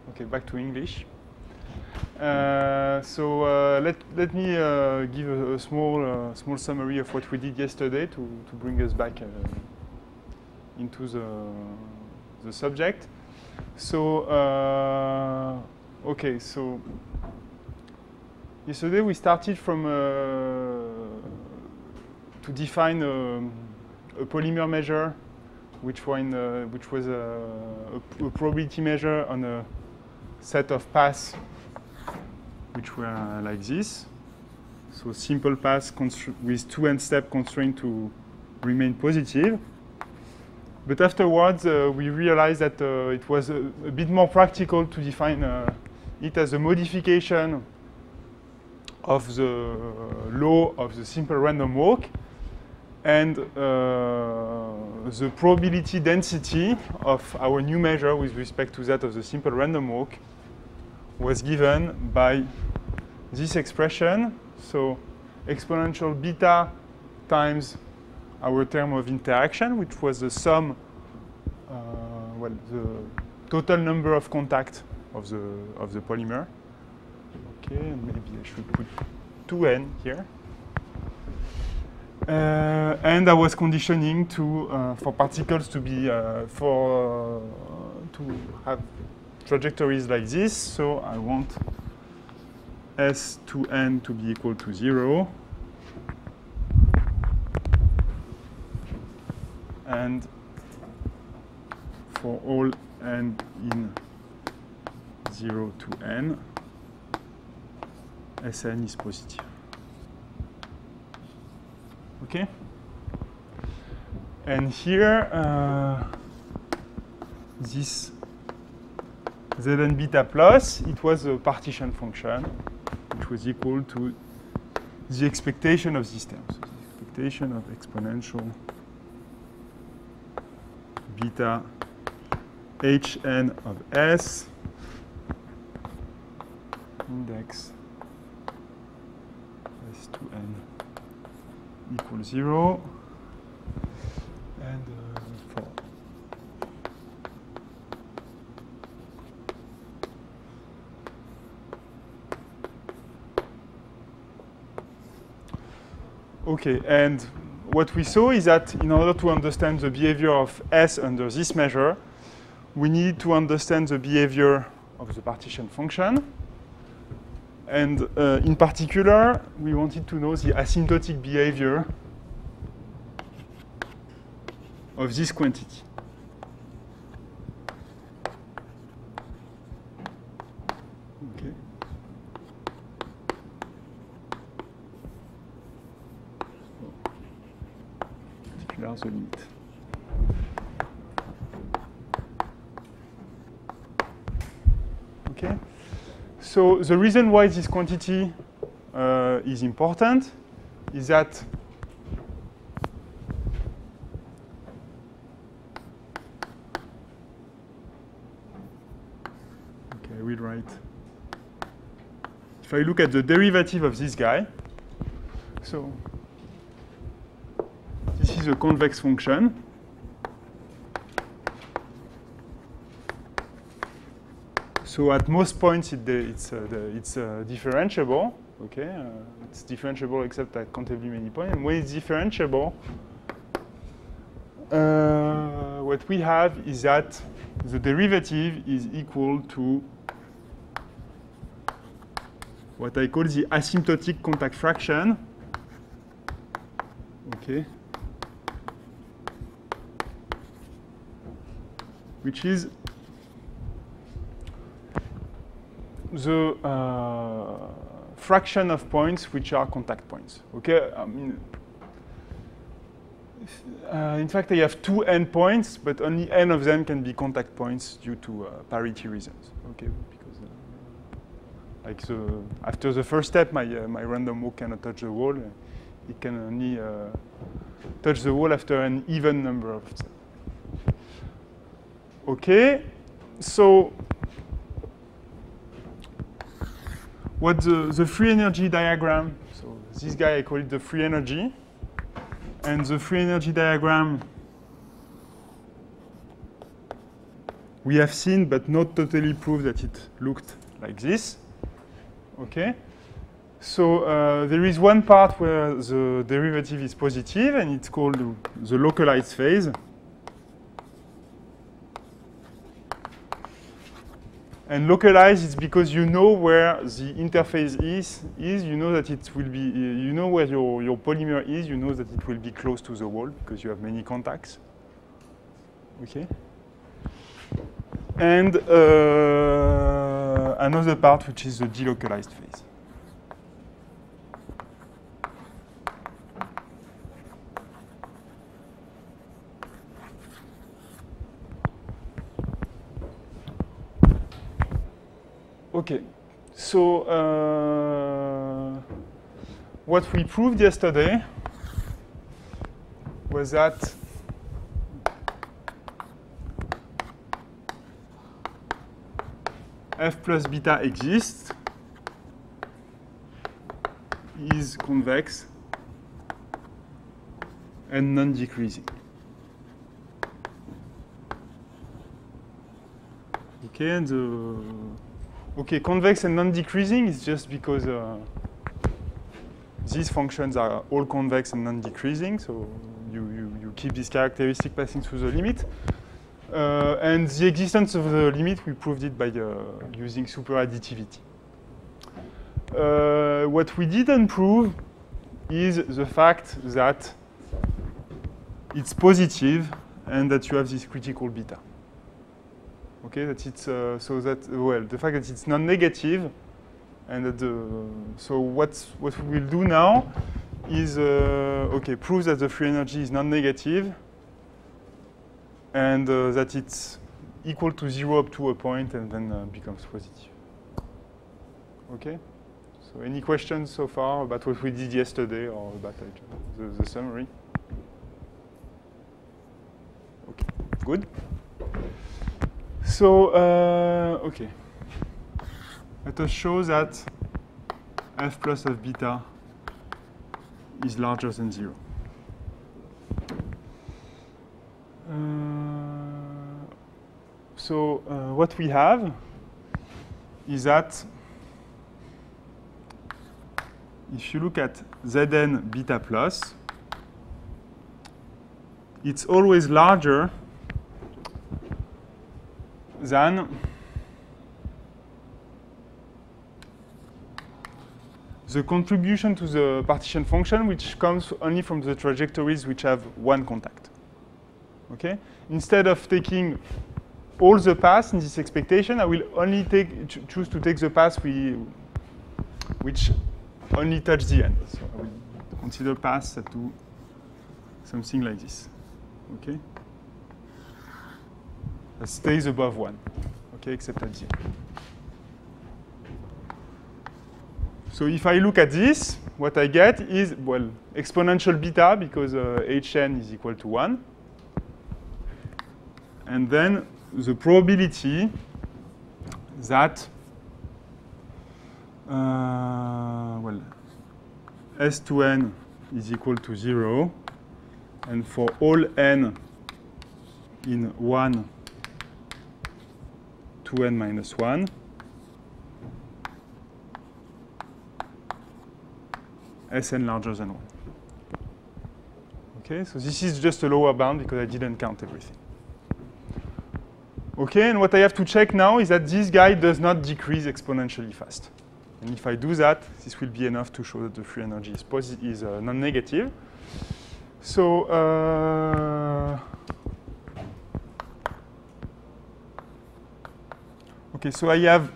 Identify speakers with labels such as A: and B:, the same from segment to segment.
A: Okay, back to English. Let me give a small summary of what we did yesterday to bring us back into the subject. Okay, so yesterday we started from to define a polymer measure, which was a probability measure on a set of paths which were like this. So simple paths with two n-step constraint to remain positive. But afterwards, we realized that it was a bit more practical to define it as a modification of the law of the simple random walk, and the probability density of our new measure with respect to that of the simple random walk was given by this expression. So exponential beta times our term of interaction, which was the sum, the total number of contacts of the polymer. Okay, and maybe I should put 2n here. And I was conditioning for particles to be to have trajectories like this. So I want S2n to be equal to 0. And for all n in 0 to n, Sn is positive. Okay? And here, this Zn beta plus, it was a partition function, which was equal to the expectation of this term. So the expectation of exponential beta hn of S index S2n equals 0, and for okay, and what we saw is that in order to understand the behavior of S under this measure, we need to understand the behavior of the partition function. And in particular, we wanted to know the asymptotic behavior of this quantity. Okay. Particular the limit. Okay. So the reason why this quantity is important is that okay, we'll write. If I look at the derivative of this guy, so this is a convex function. So at most points, it's differentiable. Okay, it's differentiable except at countably many points. And when it's differentiable, what we have is that the derivative is equal to what I call the asymptotic contact fraction. Okay, which is the fraction of points which are contact points. Okay, I mean, in fact, I have 2 endpoints, but only n of them can be contact points due to parity reasons. Okay, because after the first step, my random walk cannot touch the wall. It can only touch the wall after an even number of steps. Okay, so what the free energy diagram, so this guy, I call it the free energy. And the free energy diagram we have seen, but not totally proved that it looked like this. Okay. So there is one part where the derivative is positive, and it's called the localized phase. And localized is because you know where the interface is. You know that it will be. You know where your polymer is. You know that it will be close to the wall because you have many contacts. Okay. And another part which is the delocalized phase. Okay, so what we proved yesterday was that f plus beta exists, is convex, and non-decreasing. Okay, and okay, convex and non-decreasing is just because these functions are all convex and non-decreasing, so you keep this characteristic passing through the limit. And the existence of the limit, we proved it by using superadditivity. What we didn't prove is the fact that it's positive and that you have this critical beta. Okay, that it's so that well, the fact that it's non-negative, and that so what we will do now is okay, prove that the free energy is non-negative, and that it's equal to 0 up to a point, and then becomes positive. Okay. So any questions so far about what we did yesterday or about the summary? Okay, good. So, okay. Let us show that f plus of beta is larger than 0. So what we have is that if you look at Zn beta plus, it's always larger than the contribution to the partition function, which comes only from the trajectories which have one contact. Okay? Instead of taking all the paths in this expectation, I will only choose to take the paths which only touch the end. So I will consider paths that do something like this. Okay? That stays above 1. Okay, except at the end. So if I look at this, what I get is, well, exponential beta, because Hn is equal to 1. And then the probability that, well, S2n is equal to 0. And for all n in 1, 2n minus 1, Sn larger than 1. Okay, so this is just a lower bound because I didn't count everything. Okay, and what I have to check now is that this guy does not decrease exponentially fast. And if I do that, this will be enough to show that the free energy is non-negative. So, okay, so I have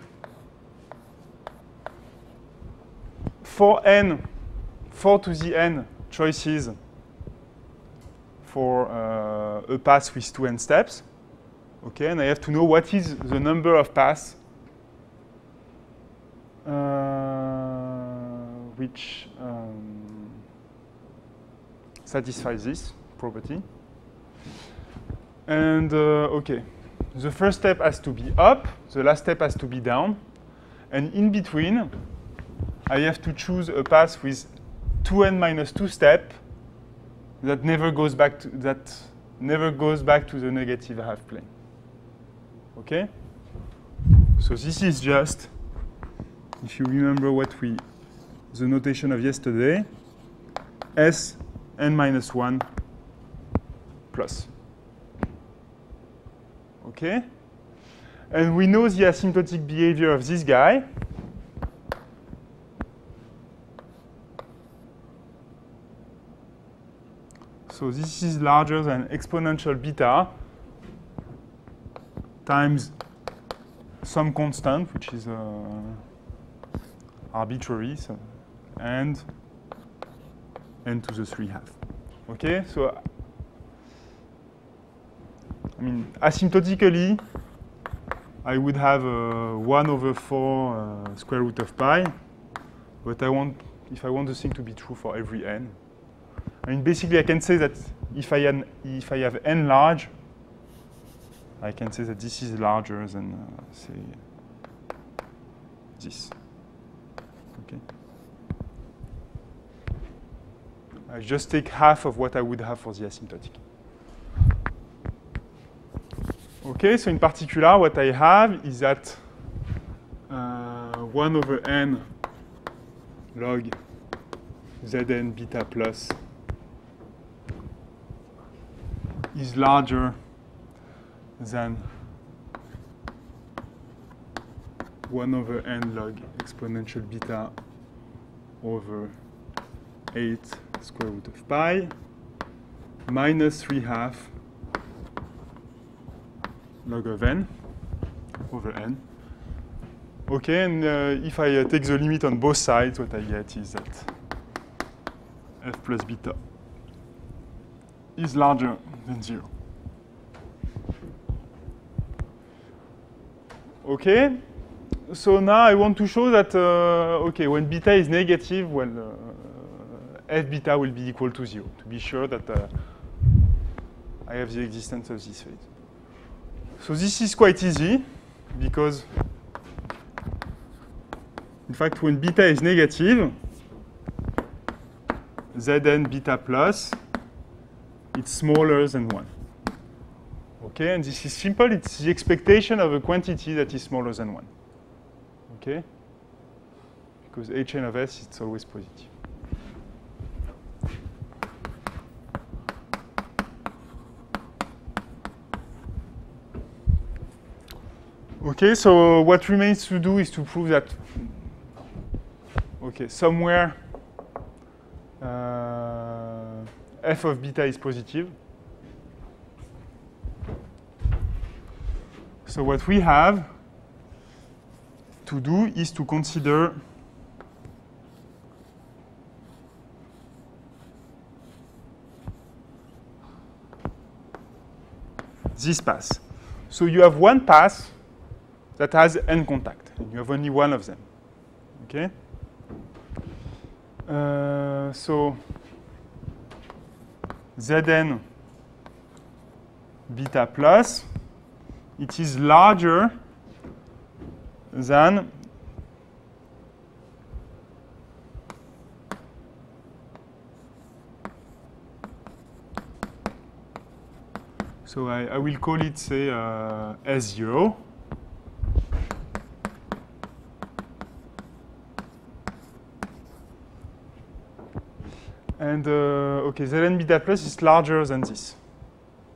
A: 4 to the n choices for a path with 2n steps. Okay, and I have to know what is the number of paths which satisfies this property. And okay, the first step has to be up, the last step has to be down, and in between, I have to choose a path with 2n minus 2 step that never goes back to the negative half plane. Okay? So this is just, if you remember the notation of yesterday, S n minus 1 plus. Okay? And we know the asymptotic behavior of this guy. So this is larger than exponential beta times some constant, which is arbitrary, so, and n to the 3 half. Okay, so I mean, asymptotically, I would have 1 over 4 square root of pi, but if I want the thing to be true for every n, I mean, basically, I can say that if I have n large, I can say that this is larger than, say, this. Okay. I just take half of what I would have for the asymptotic. Okay, so in particular, what I have is that 1 over n log Zn beta plus is larger than 1 over n log exponential beta over 8 square root of pi minus 3 half log of n over n. Okay, and if I take the limit on both sides, what I get is that f plus beta is larger than 0. Okay, so now I want to show that, okay, when beta is negative, well, f beta will be equal to 0, to be sure that I have the existence of this phase. So this is quite easy, because, in fact, when beta is negative, Zn beta plus, it's smaller than 1. Okay, and this is simple. It's the expectation of a quantity that is smaller than 1. Okay? Because Hn of S, it's always positive. Okay, so what remains to do is to prove that, okay, somewhere f of beta is positive. So what we have to do is to consider this path. So you have one path that has n contact, and you have only one of them. Okay? So Zn beta plus, it is larger than so I will call it, say, S0. And okay, Zn beta plus is larger than this.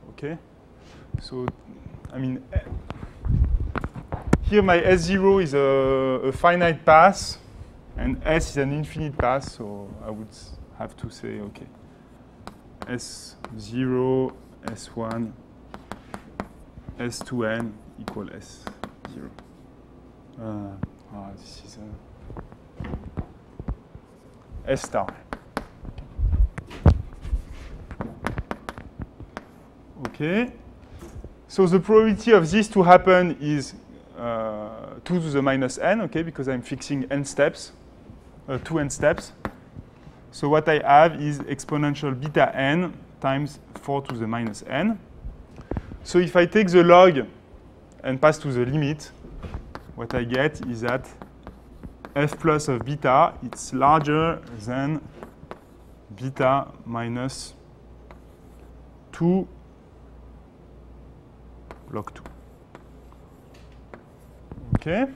A: Okay, so I mean, here my S0 is a finite path, and S is an infinite path. So I would have to say, okay, S0, S1, S2n equal S0. This is S star. Okay, so the probability of this to happen is 2 to the minus n, okay, because I'm fixing n steps, 2n steps. So what I have is exponential beta n times 4 to the minus n. So if I take the log and pass to the limit, what I get is that f plus of beta, it's larger than beta minus 2 log 2. Okay.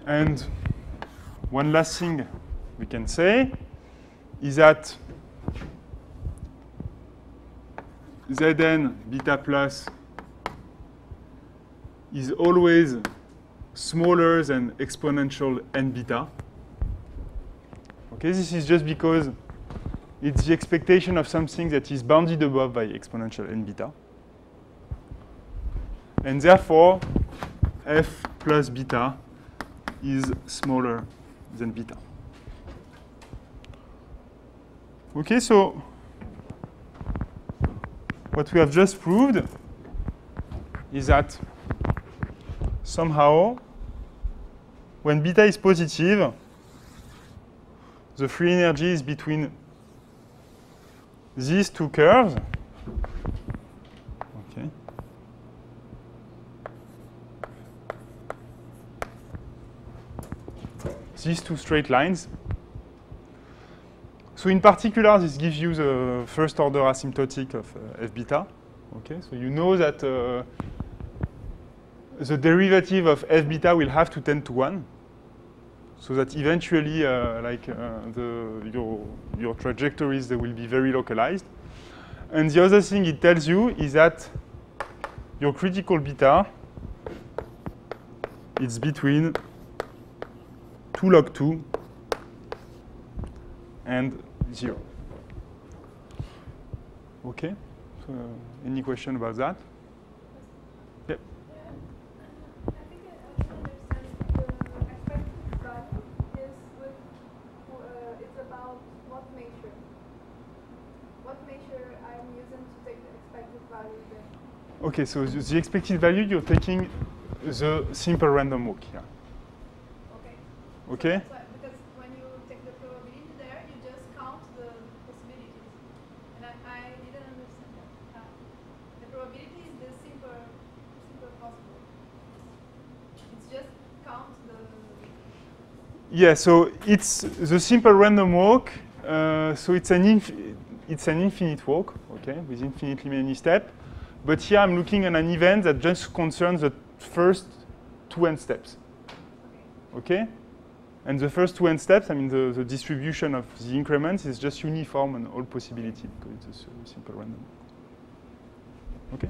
A: And one last thing we can say is that Zn beta plus is always smaller than exponential n beta. Okay, this is just because it's the expectation of something that is bounded above by exponential n beta. And therefore, f plus beta is smaller than beta. Okay, so what we have just proved is that somehow, when beta is positive, the free energy is between these two curves. Okay. These two straight lines. So in particular, this gives you the first order asymptotic of f beta. Okay, so you know that the derivative of f beta will have to tend to 1, so that eventually, your trajectories, they will be very localized. And the other thing it tells you is that your critical beta is between 2 log 2 and 0. Okay, so any question about that? Yep. Okay, so the expected value, you're taking the simple random walk here. Okay?
B: So because when you take the probability there, you just count the possibilities. And I didn't understand that. The probability is the simple possible. It's just count the...
A: Yeah, so it's the simple random walk. So it's an infinite walk, okay, with infinitely many steps. But here I'm looking at an event that just concerns the first 2 n steps. Okay? And the first 2 n steps, I mean, the distribution of the increments is just uniform on all possibilities because it's a simple random. Okay?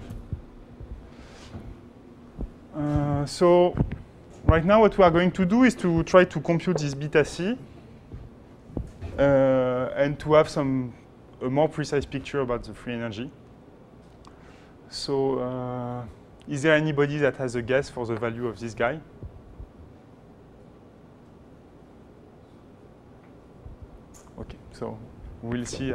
A: So right now what we are going to do is to try to compute this beta c and to have a more precise picture about the free energy. So is there anybody that has a guess for the value of this guy? Okay, so we'll see.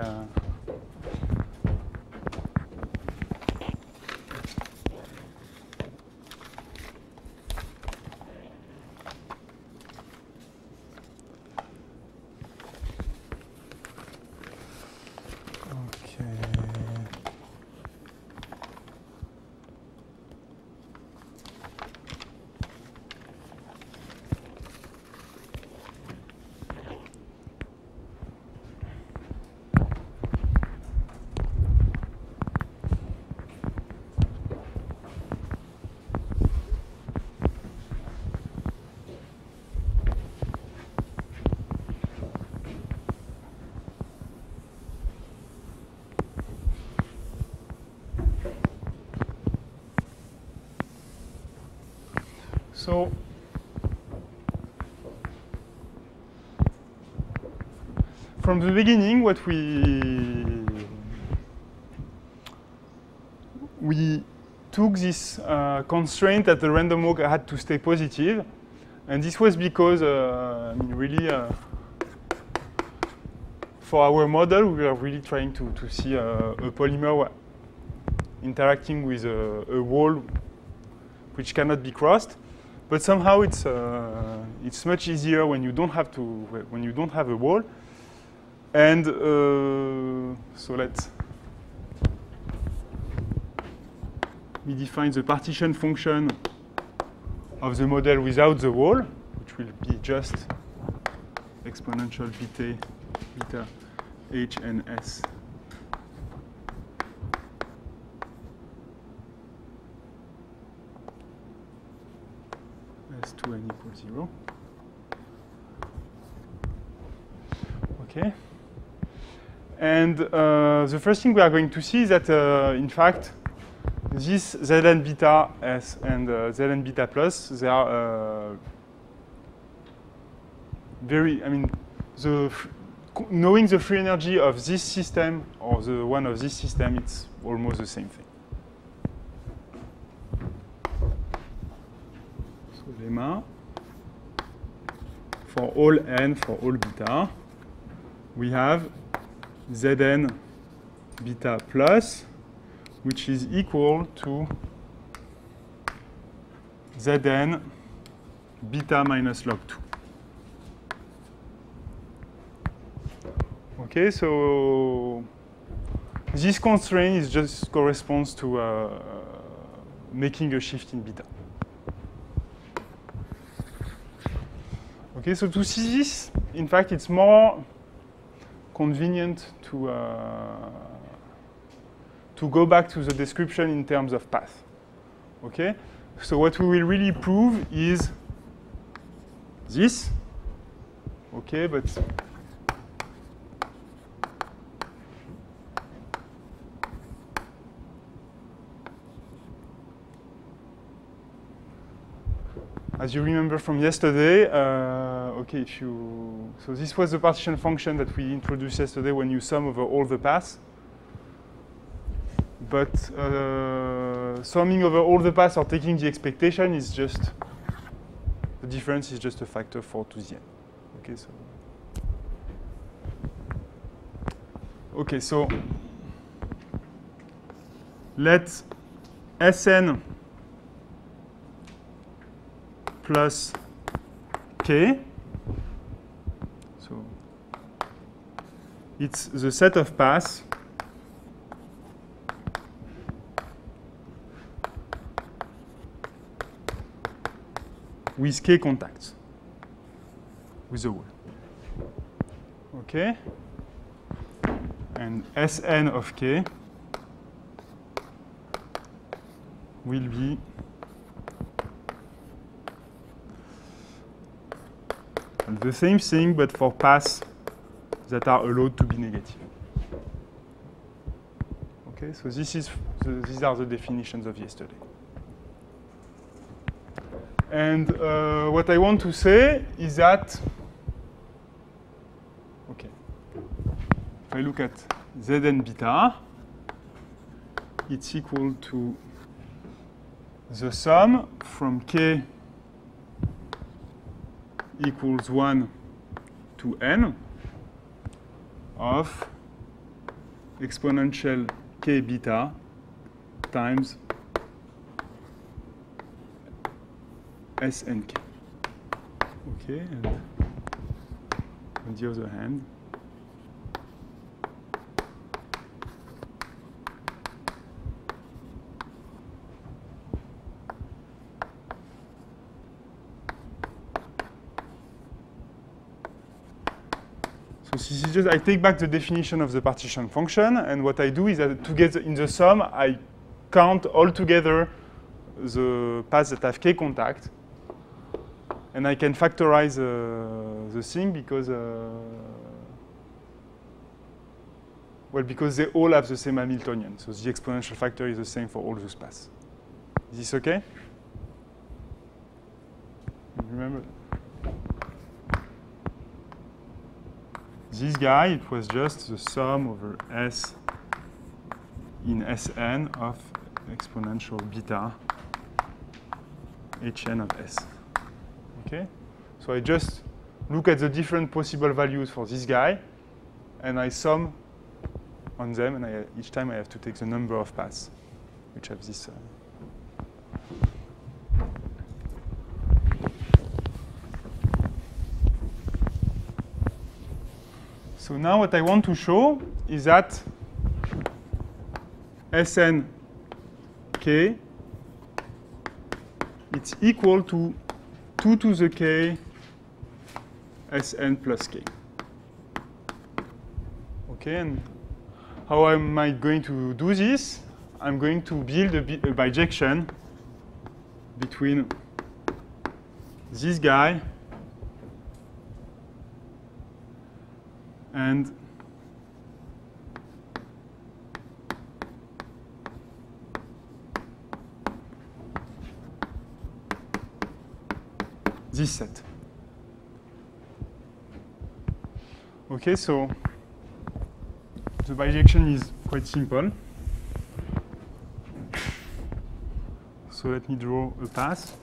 A: So from the beginning, what we took this constraint that the random walk had to stay positive, and this was because, I mean, really, for our model, we were really trying to see a polymer interacting with a wall which cannot be crossed. But somehow it's much easier when you don't have a wall. And so let me define the partition function of the model without the wall, which will be just exponential beta h and s S2n equals 0. Okay. And the first thing we are going to see is that, in fact, this Zn beta S and Zn beta plus, they are knowing the free energy of this system or the one of this system, it's almost the same thing. So lemma, for all n, for all beta, we have Zn beta plus, which is equal to Zn beta minus log 2. Okay, so this constraint is just corresponds to making a shift in beta. Okay, so to see this, in fact, it's more convenient to go back to the description in terms of path. Okay, so what we will really prove is this. Okay, but as you remember from yesterday, okay, so this was the partition function that we introduced yesterday when you sum over all the paths. But summing over all the paths or taking the expectation is just, the difference is just a factor 4 to the n. Okay, so let Sn plus k, so it's the set of paths with k contacts with the wall. Okay? And Sn of k will be the same thing, but for paths that are allowed to be negative. Okay, so these are the definitions of yesterday. And what I want to say is that, okay, if I look at Zn beta, it's equal to the sum from k equals 1 to n of exponential k beta times S and k. Okay, and on the other hand, so this is just, I take back the definition of the partition function, and what I do is that to get in the sum, I count all together the paths that have k contact, and I can factorize the thing because, well, because they all have the same Hamiltonian. So the exponential factor is the same for all those paths. Is this okay? Remember? This guy, it was just the sum over S in Sn of exponential beta Hn of S. Okay? So I just look at the different possible values for this guy, and I sum on them, and each time I have to take the number of paths which have this. So now what I want to show is that Sn k, it's equal to 2 to the k Sn plus k. Okay, and how am I going to do this? I'm going to build a bijection between this guy and this set. Okay, so the bijection is quite simple. So let me draw a path.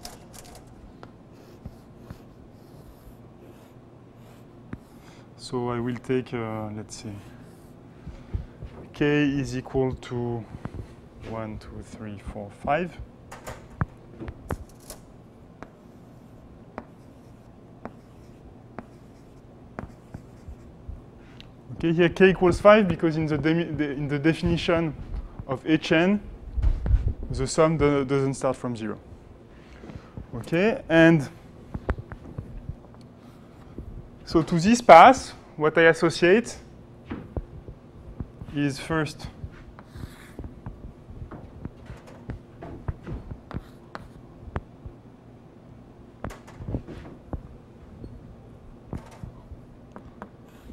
A: So I will take, let's see, k is equal to 1, 2, 3, 4, 5. Okay, here k equals 5 because in the definition of Hn, the sum doesn't start from 0. Okay, and so to this path, what I associate is first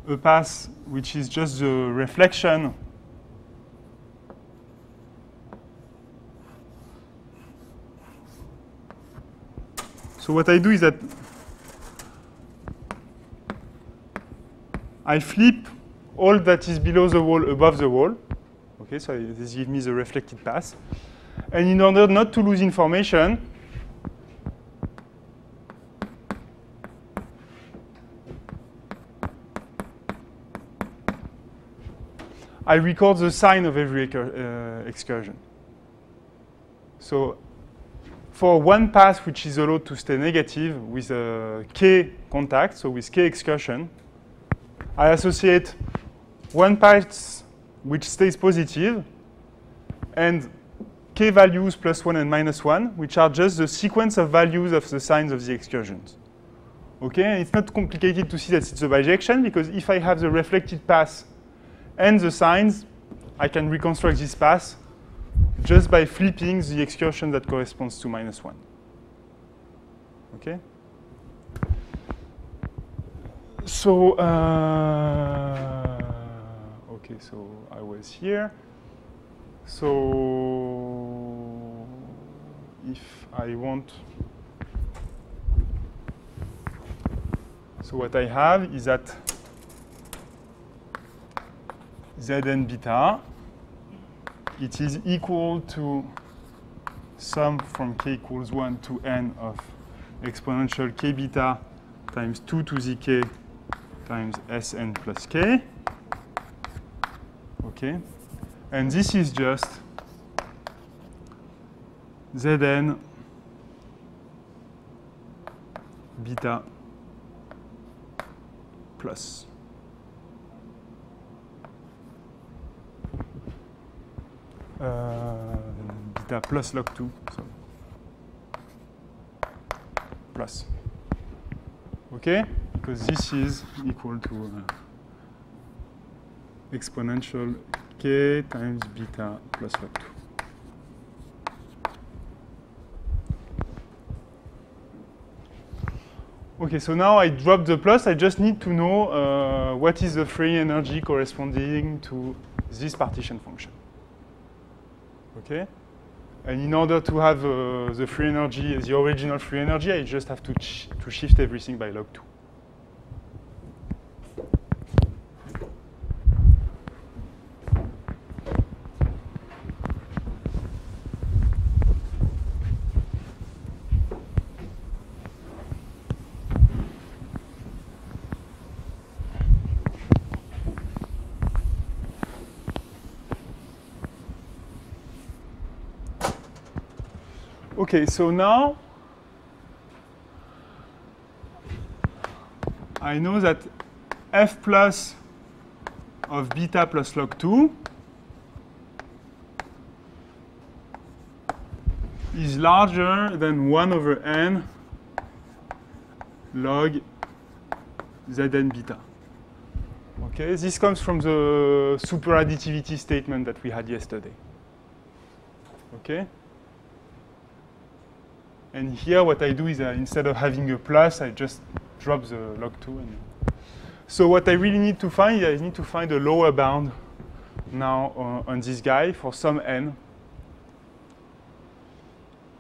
A: a path which is just the reflection so what I do is that I flip all that is below the wall above the wall. Okay, so this gives me the reflected path. And in order not to lose information, I record the sign of every excursion. So for one path which is allowed to stay negative with a k contact, so with k excursion, I associate one path which stays positive and k values plus 1 and minus 1, which are just the sequence of values of the signs of the excursions. Okay, and it's not complicated to see that it's a bijection because if I have the reflected path and the signs, I can reconstruct this path just by flipping the excursion that corresponds to minus 1. Okay? So, okay, so I was here. So, if I want, so what I have is that Zn beta, it is equal to sum from k equals 1 to n of exponential k beta times 2 to the k times Sn plus k. Okay. And this is just Zn beta plus. Beta plus log 2, so plus. Okay? Because this is equal to exponential k times beta plus log 2. Okay, so now I drop the plus. I just need to know what is the free energy corresponding to this partition function. Okay? And in order to have the free energy, the original free energy, I just have to shift everything by log 2. Okay, so now I know that f plus of beta plus log 2 is larger than 1 over n log Zn beta. Okay, this comes from the superadditivity statement that we had yesterday. Okay? And here what I do is instead of having a plus, I just drop the log 2. And so what I really need to find is I need to find a lower bound now on this guy for some n.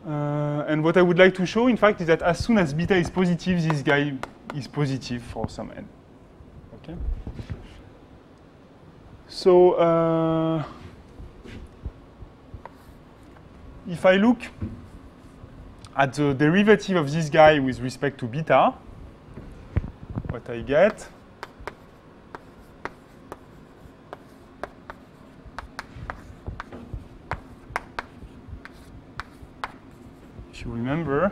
A: And what I would like to show, in fact, is that as soon as beta is positive, this guy is positive for some n. Okay. So if I look at the derivative of this guy with respect to beta, what I get if you remember,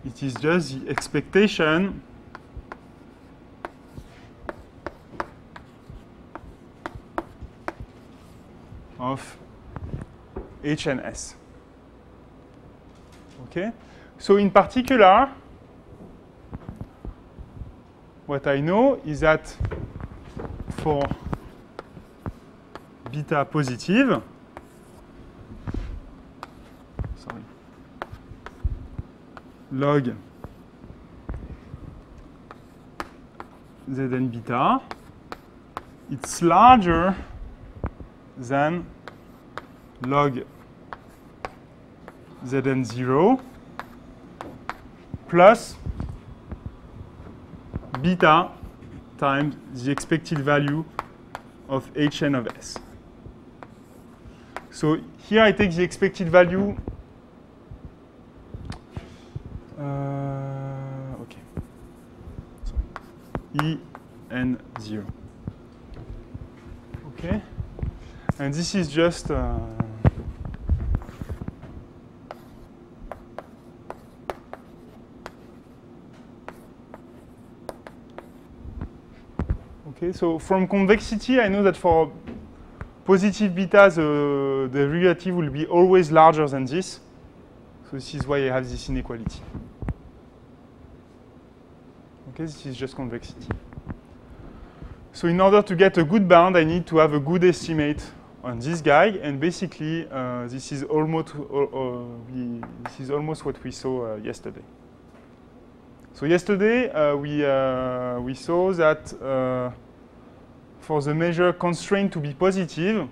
A: it is just the expectation of H and S. Okay? So in particular, what I know is that for beta positive, log Zn beta, it's larger than log Zn0 plus beta times the expected value of Hn of S. So here I take the expected value. Okay. Sorry. En0. Okay. And this is just okay, so from convexity, I know that for positive beta, the derivative will be always larger than this. So this is why I have this inequality. Okay, this is just convexity. So in order to get a good bound, I need to have a good estimate on this guy, and basically this is almost what we saw yesterday. So yesterday we saw that for the measure constraint to be positive,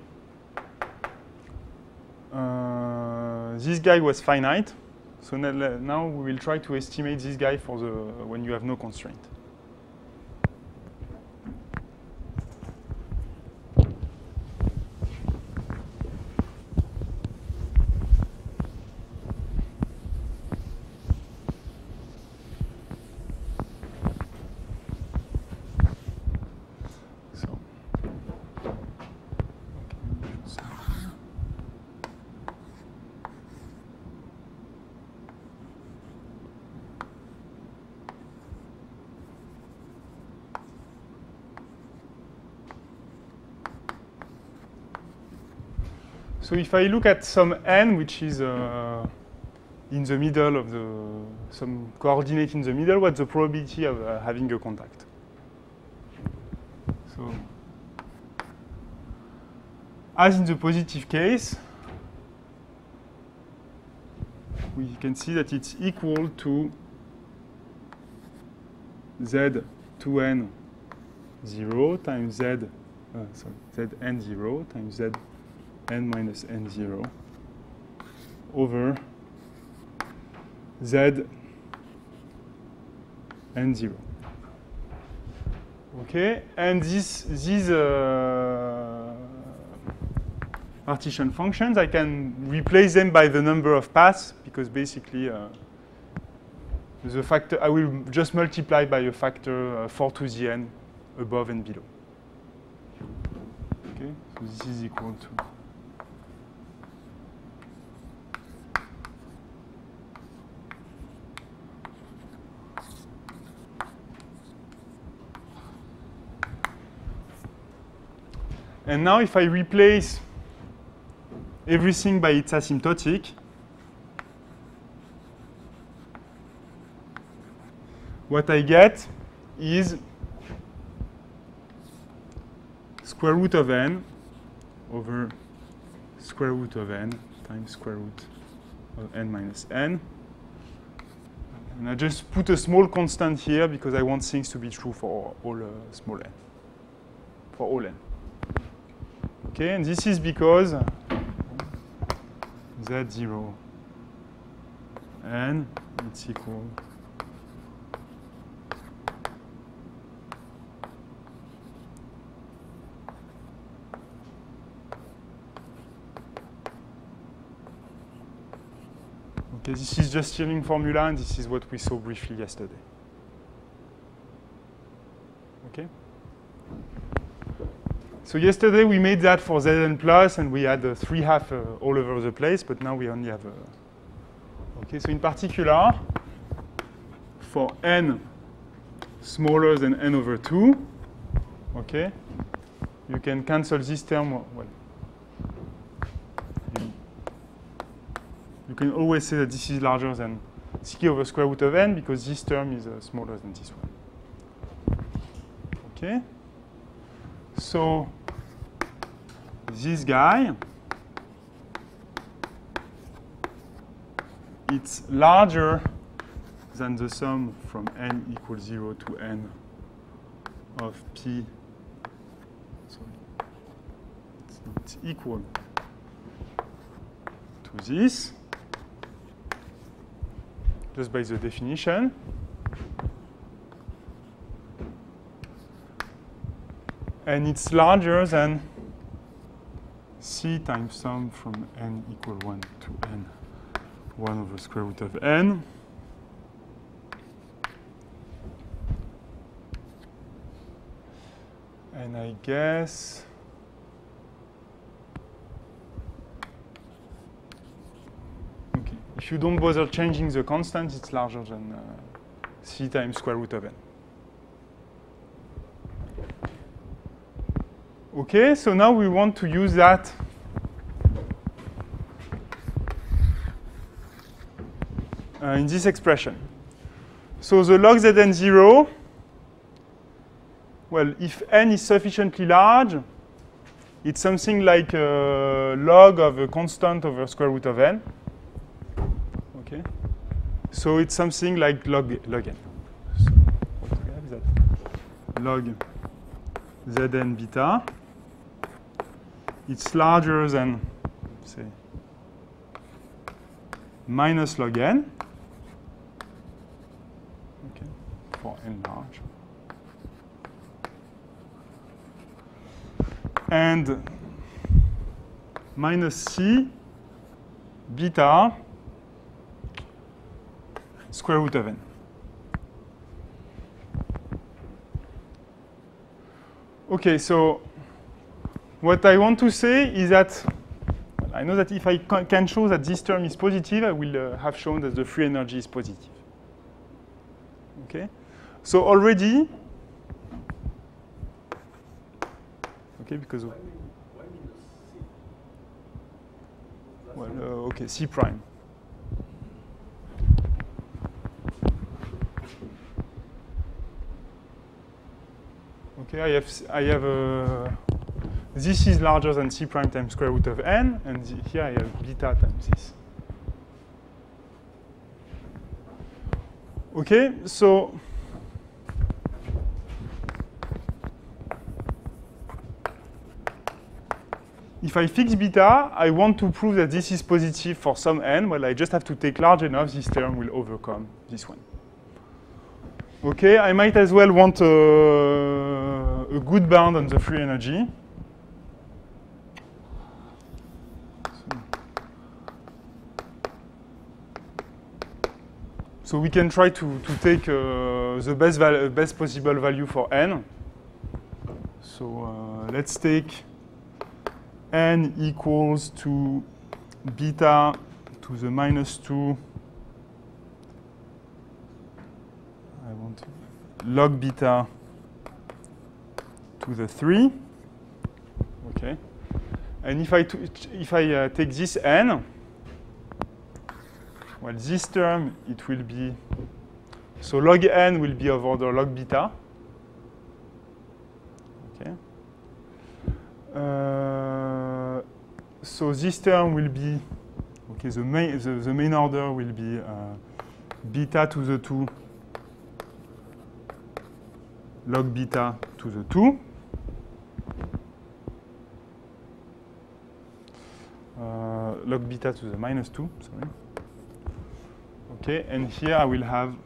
A: this guy was finite. So now we will try to estimate this guy for the when you have no constraint. So if I look at some n, which is in the middle of some coordinate in the middle, what's the probability of having a contact? So as in the positive case, we can see that it's equal to Z2n 0 times Zn0 times Zn minus n0 over Z n0. Okay, and these partition functions, I can replace them by the number of paths, because basically the factor, I will just multiply by a factor 4 to the n above and below. Okay, so this is equal to and now if I replace everything by its asymptotic, what I get is square root of n over square root of n times square root of n minus n And I just put a small constant here because I want things to be true for all small n. For all n. Okay, and this is because z0 n it's equal okay, this is just Stirling formula, and this is what we saw briefly yesterday. Okay? So yesterday we made that for Zn plus, and we had 3/2 all over the place, but now we only have okay, so in particular, for n smaller than n over 2, okay, you can cancel this term, well, you can always say that this is larger than c over square root of n because this term is smaller than this one. Okay? So this guy, it's larger than the sum from n equals 0 to n of p. Sorry. It's equal to this, just by the definition. And it's larger than c times sum from n equal 1 to n, 1 over square root of n. And I guess okay, if you don't bother changing the constant, it's larger than c times square root of n. Okay, so now we want to use that in this expression. So the log Zn0, well, if n is sufficiently large, it's something like a log of a constant over square root of n. Okay, so it's something like log n. So what we have is that log Zn beta. It's larger than, say, minus log n, okay, for n large. And minus c beta square root of n. Okay, so what I want to say is that I know that if I can show that this term is positive, I will have shown that the free energy is positive. Okay? So already, okay, because, well, okay, C prime. Okay, I have this is larger than c prime times square root of n, and here I have beta times this. Okay, so if I fix beta, I want to prove that this is positive for some n. Well, I just have to take large enough, this term will overcome this one. Okay, I might as well want a good bound on the free energy. So we can try to take the best possible value for n. So let's take n equals to beta to the minus 2. I want log beta to the 3. Okay. And if I take this n, well, this term, it will be, so log n will be of order log beta. Okay. So this term will be, okay, the main order will be beta to the 2 log beta to the 2. Log beta to the minus 2, sorry. Okay, and here I will have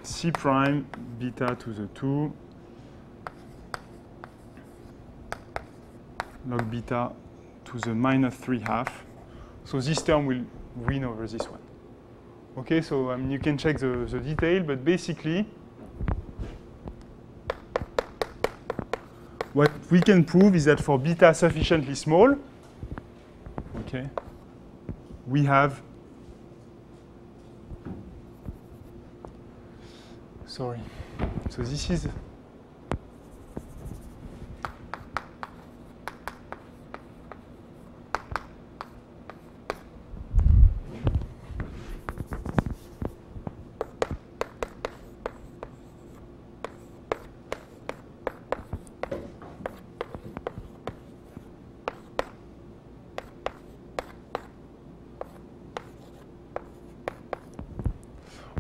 A: C prime beta to the 2 log beta to the minus 3/2. So this term will win over this one. Okay, so you can check the detail, but basically what we can prove is that for beta sufficiently small, okay, we have, sorry, so this is,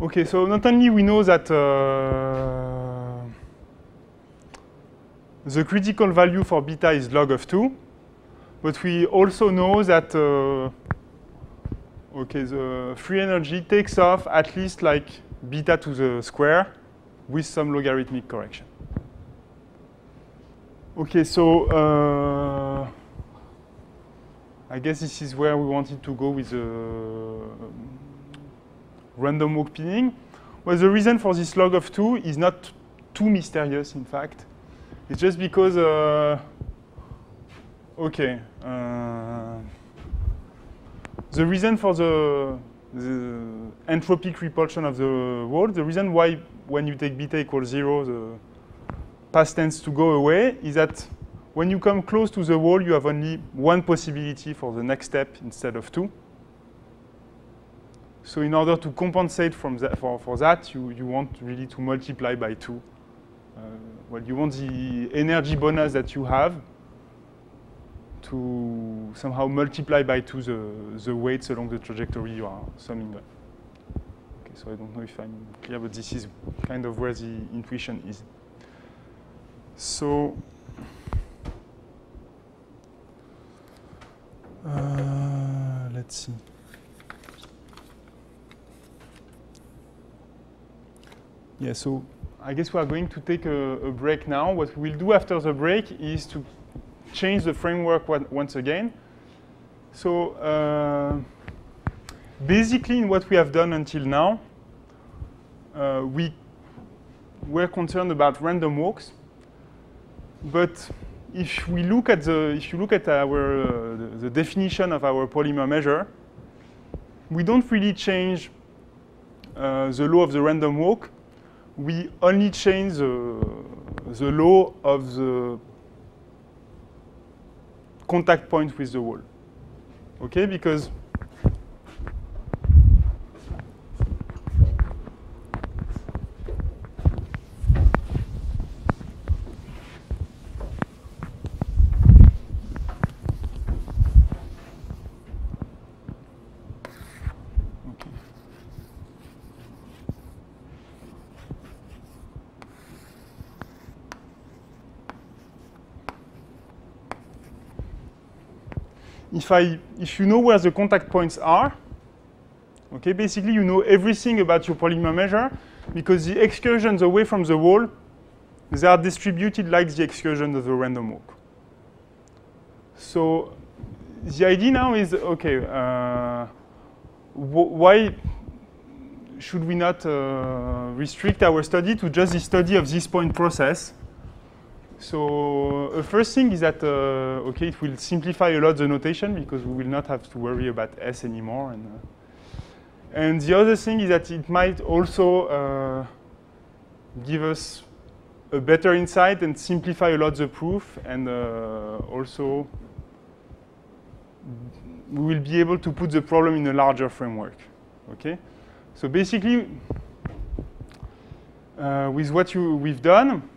A: okay, so not only we know that the critical value for beta is log of 2, but we also know that okay, the free energy takes off at least like beta to the square with some logarithmic correction. Okay, so I guess this is where we wanted to go with the random walk pinning. Well, the reason for this log of 2 is not too mysterious, in fact. It's just because, okay, the reason for the entropic repulsion of the wall, the reason why when you take beta equals 0, the path tends to go away, is that when you come close to the wall, you have only one possibility for the next step instead of 2. So in order to compensate from that, for that, you want really to multiply by 2. Well, you want the energy bonus that you have to somehow multiply by 2 the weights along the trajectory you are summing up. Okay, so I don't know if I'm clear, but this is kind of where the intuition is. So let's see. Yeah, so I guess we are going to take a break now. What we'll do after the break is to change the framework once again. So basically, in what we have done until now, we were concerned about random walks. But if we look at the definition of our polymer measure, we don't really change the law of the random walk. We only change the law of the contact point with the wall. Okay, because if you know where the contact points are, okay, basically you know everything about your polymer measure because the excursions away from the wall, they are distributed like the excursion of the random walk. So the idea now is, okay, why should we not restrict our study to just the study of this point process? So the first thing is that, okay, it will simplify a lot the notation because we will not have to worry about S anymore. And the other thing is that it might also give us a better insight and simplify a lot the proof. And also, we will be able to put the problem in a larger framework. Okay? So basically, with what we've done,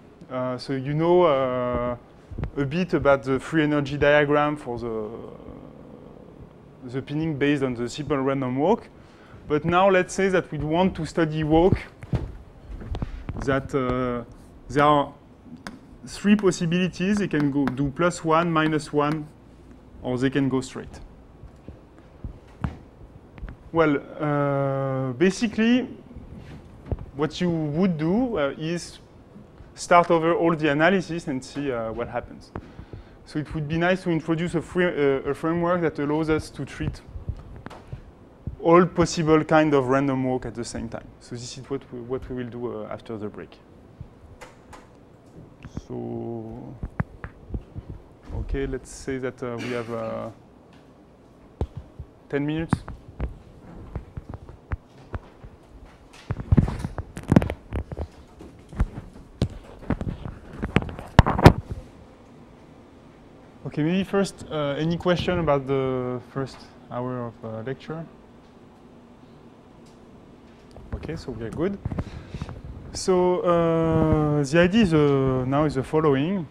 A: so you know a bit about the free energy diagram for the pinning based on the simple random walk. But now let's say that we want to study walk that there are 3 possibilities. They can go do +1, -1, or they can go straight. Well, basically, what you would do is start over all the analysis and see what happens. So it would be nice to introduce a framework that allows us to treat all possible kind of random walk at the same time. So this is what we will do after the break. So, okay, let's say that we have 10 minutes. Okay, maybe first, any question about the first hour of lecture? Okay, so we are good. So the idea is now is the following.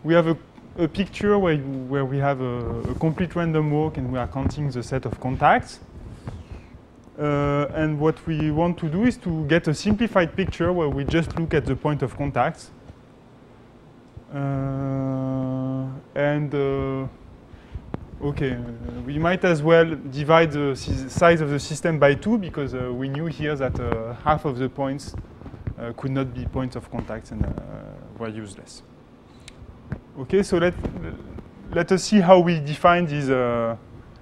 A: We have a picture where we have a complete random walk and we are counting the set of contacts. And what we want to do is to get a simplified picture where we just look at the point of contacts. Okay, we might as well divide the size of the system by 2 because we knew here that half of the points could not be points of contact and were useless. Okay, so let us see how we define these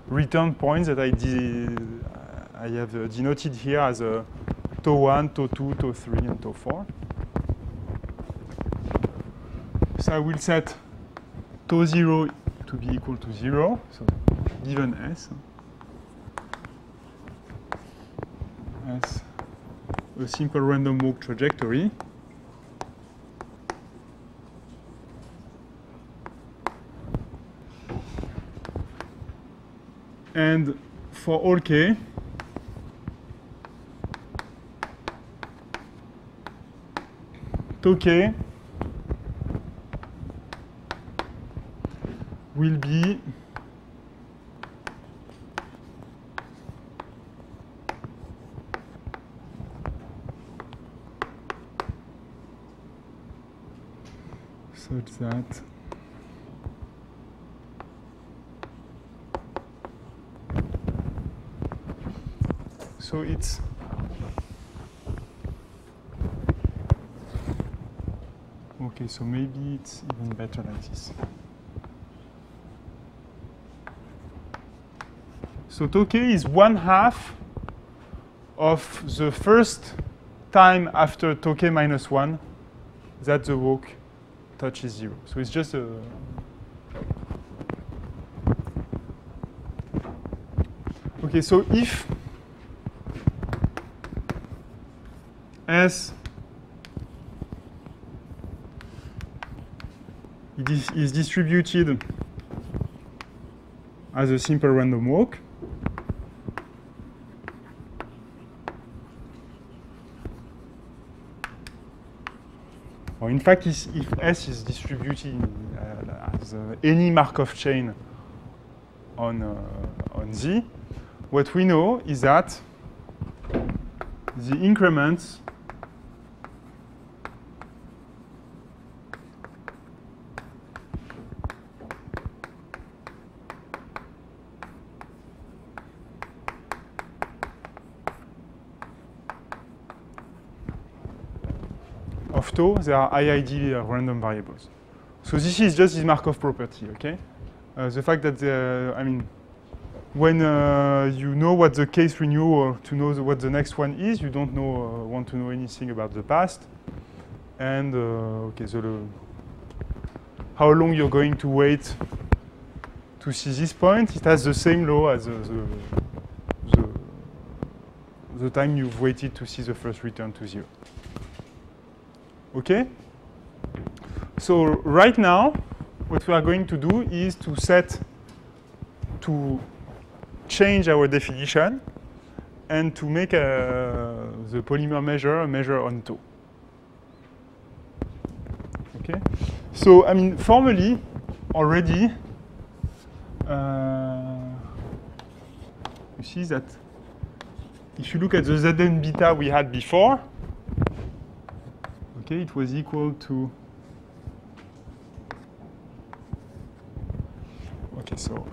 A: return points that I have denoted here as τ1, τ2, τ3, and τ4. So I will set τ0 to be equal to 0, so given S as a simple random walk trajectory. And for all k, τk will be such that so it's okay, so maybe it's even better like this. So τk is 1/2 of the first time after τk minus 1 that the walk touches 0. So it's just a okay, so if S is distributed as a simple random walk, or in fact, if S is distributed as any Markov chain on Z, what we know is that the increments of tau, they are IID random variables. So this is just this Markov property, okay? The fact that, I mean, when you know what the case renew or to know what the next one is, you don't know, want to know anything about the past. And, okay, so how long you're going to wait to see this point, it has the same law as the time you've waited to see the first return to 0. Okay? So right now, what we are going to do is to change our definition and to make the polymer measure a measure on tau. Okay? So, I mean, formally, already, you see that if you look at the Zn beta we had before, okay, it was equal to, okay, so,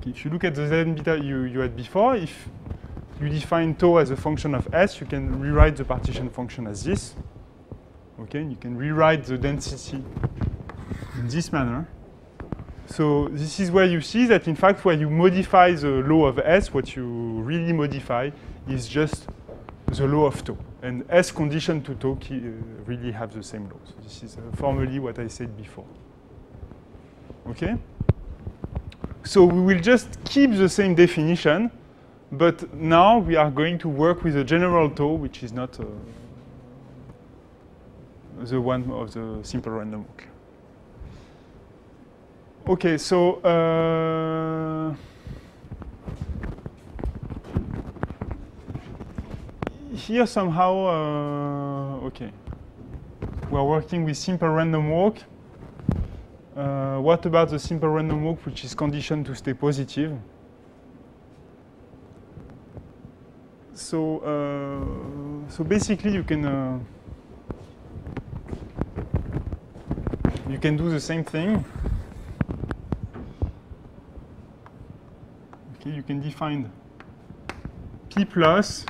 A: if you look at the Zn beta you had before, if you define tau as a function of S, you can rewrite the partition function as this. Okay, and you can rewrite the density in this manner. So this is where you see that, in fact, where you modify the law of S, what you really modify is just the law of tau. And S condition to tau really have the same law. So this is formally what I said before. Okay? So we will just keep the same definition, but now we are going to work with a general tau, which is not the one of the simple random walk. Okay, so here somehow, okay, we are working with simple random walk. What about the simple random walk, which is conditioned to stay positive? So, so basically, you can do the same thing. Okay, you can define P plus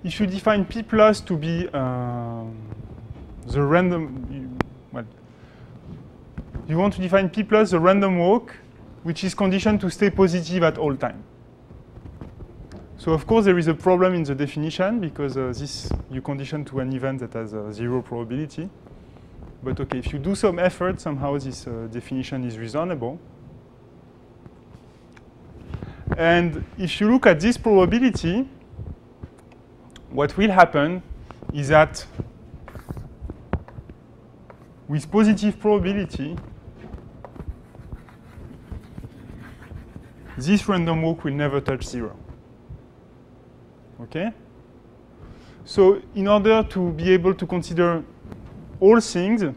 A: if you define P plus to be the random, you want to define P plus the random walk, which is conditioned to stay positive at all time. So of course there is a problem in the definition because this you condition to an event that has 0 probability. But okay, if you do some effort, somehow this definition is reasonable. And if you look at this probability, what will happen is that with positive probability, this random walk will never touch 0. Okay? So in order to be able to consider all things, we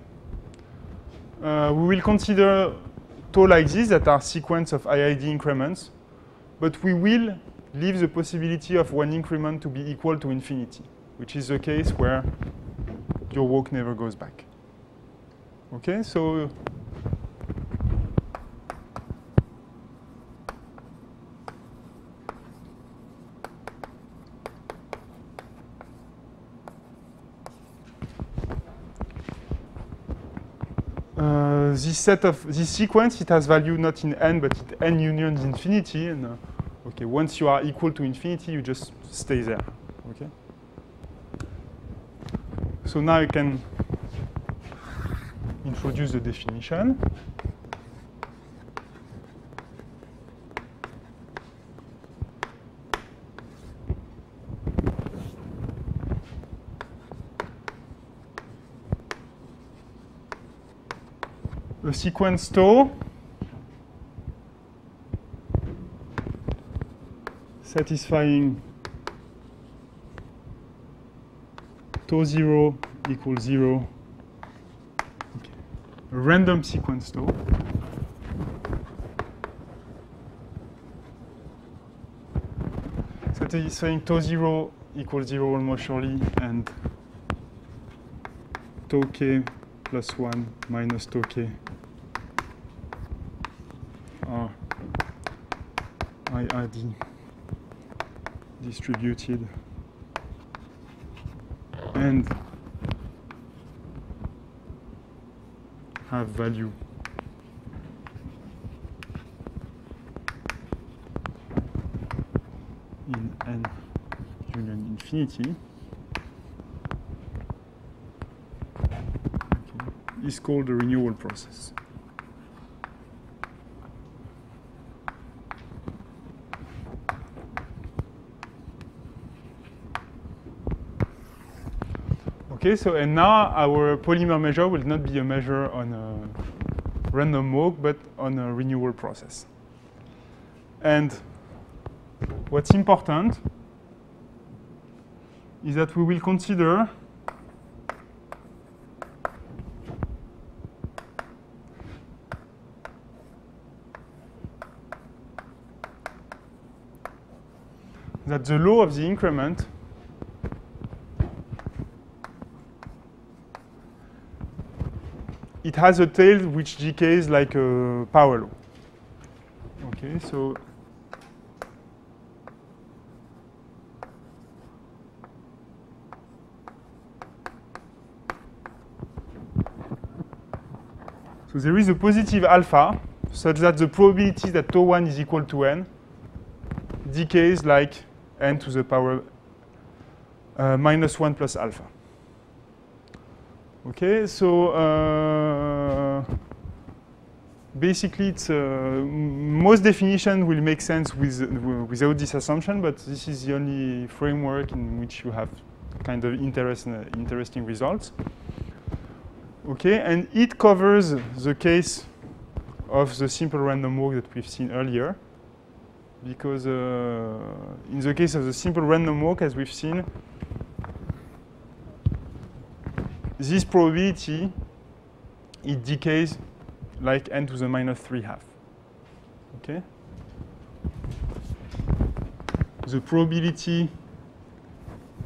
A: will consider tau like this that are sequence of IID increments, but we will leave the possibility of one increment to be equal to infinity, which is the case where your walk never goes back. Okay, so this sequence, it has value not in n, but in n union infinity. And okay, once you are equal to infinity, you just stay there. Okay. So now you can introduce the definition. The sequence tau satisfying tau 0 equals 0. Okay. A random sequence tau. Satisfying tau 0 equals 0 almost surely, and tau k plus 1 minus tau k are IID distributed and have value in n union infinity. Okay. Is called the renewal process. Okay, so and now our polymer measure will not be a measure on a random walk, but on a renewal process. And what's important is that we will consider that the law of the increment it has a tail which decays like a power law. Okay, so there is a positive alpha such that the probability that tau 1 is equal to n decays like n to the power minus 1 plus alpha. Okay, so basically, it's most definition will make sense without this assumption, but this is the only framework in which you have kind of interesting results. Okay, and it covers the case of the simple random walk that we've seen earlier, because in the case of the simple random walk, as we've seen, this probability, it decays like n to the minus 3/2. Okay? The probability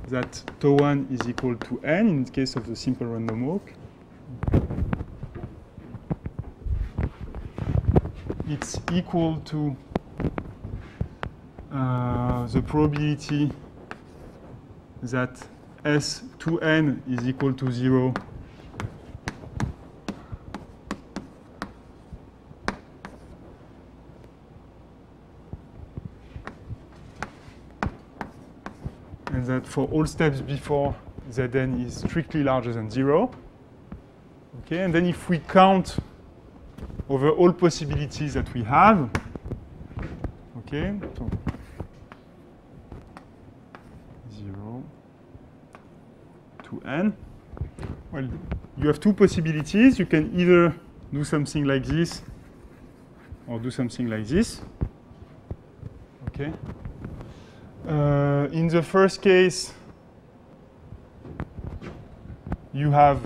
A: that tau 1 is equal to n in the case of the simple random walk, it's equal to the probability that S2n is equal to 0 and that for all steps before Zn is strictly larger than 0. Okay, and then if we count over all possibilities that we have, okay, so 0 to n, well, you have two possibilities. You can either do something like this or do something like this. Okay. In the first case, you have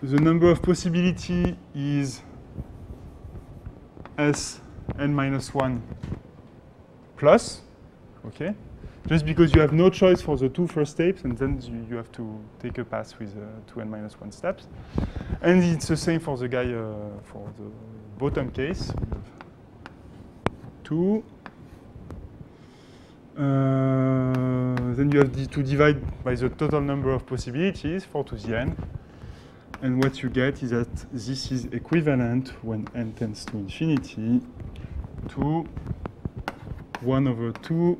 A: the number of possibility is Sn minus 1 plus, okay? Just because you have no choice for the two first steps, and then you have to take a pass with 2n minus 1 steps. And it's the same for the guy for the bottom case. 2. Then you have to divide by the total number of possibilities, 4 to the n. And what you get is that this is equivalent when n tends to infinity to 1 over 2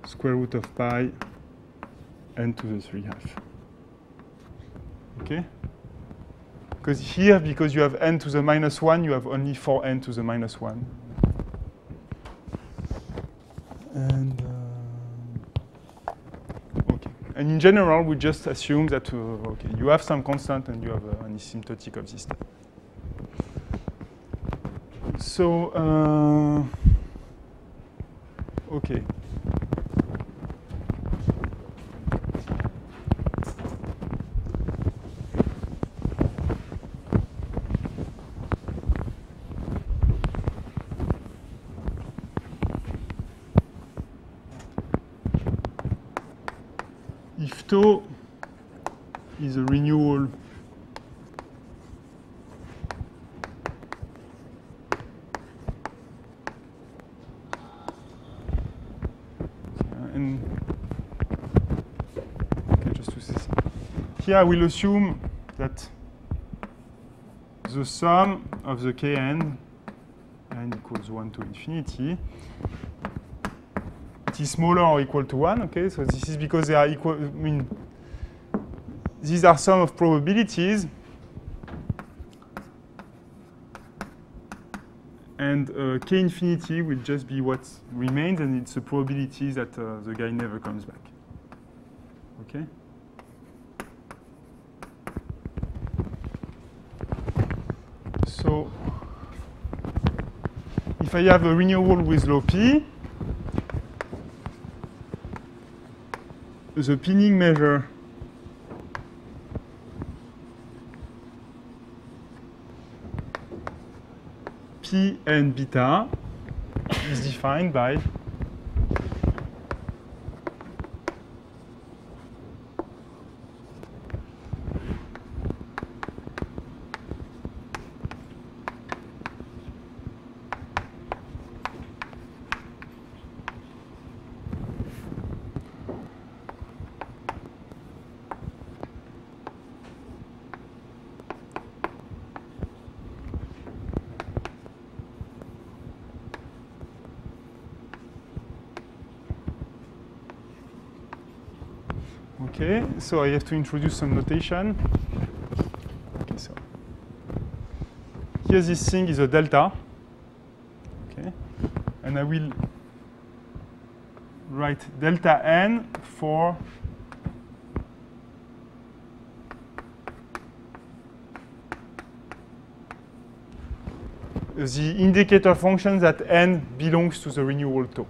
A: square root of pi n to the 3/2. Okay? Because here, because you have n to the minus 1, you have only 4n to the minus 1. And okay. And in general, we just assume that okay, you have some constant and you have an asymptotic of this type. So okay. If tau is a renewal and okay, just to see. Here I will assume that the sum of the kn, n equals 1 to infinity, it is smaller or equal to 1, okay? So this is because they are equal, I mean, these are sum of probabilities. And k infinity will just be what remains, and it's the probability that the guy never comes back. Okay? So if I have a renewal with low p, the pinning measure P and beta is defined by okay, so I have to introduce some notation. Okay, so here this thing is a delta. Okay, and I will write delta n for the indicator function that n belongs to the renewal tau.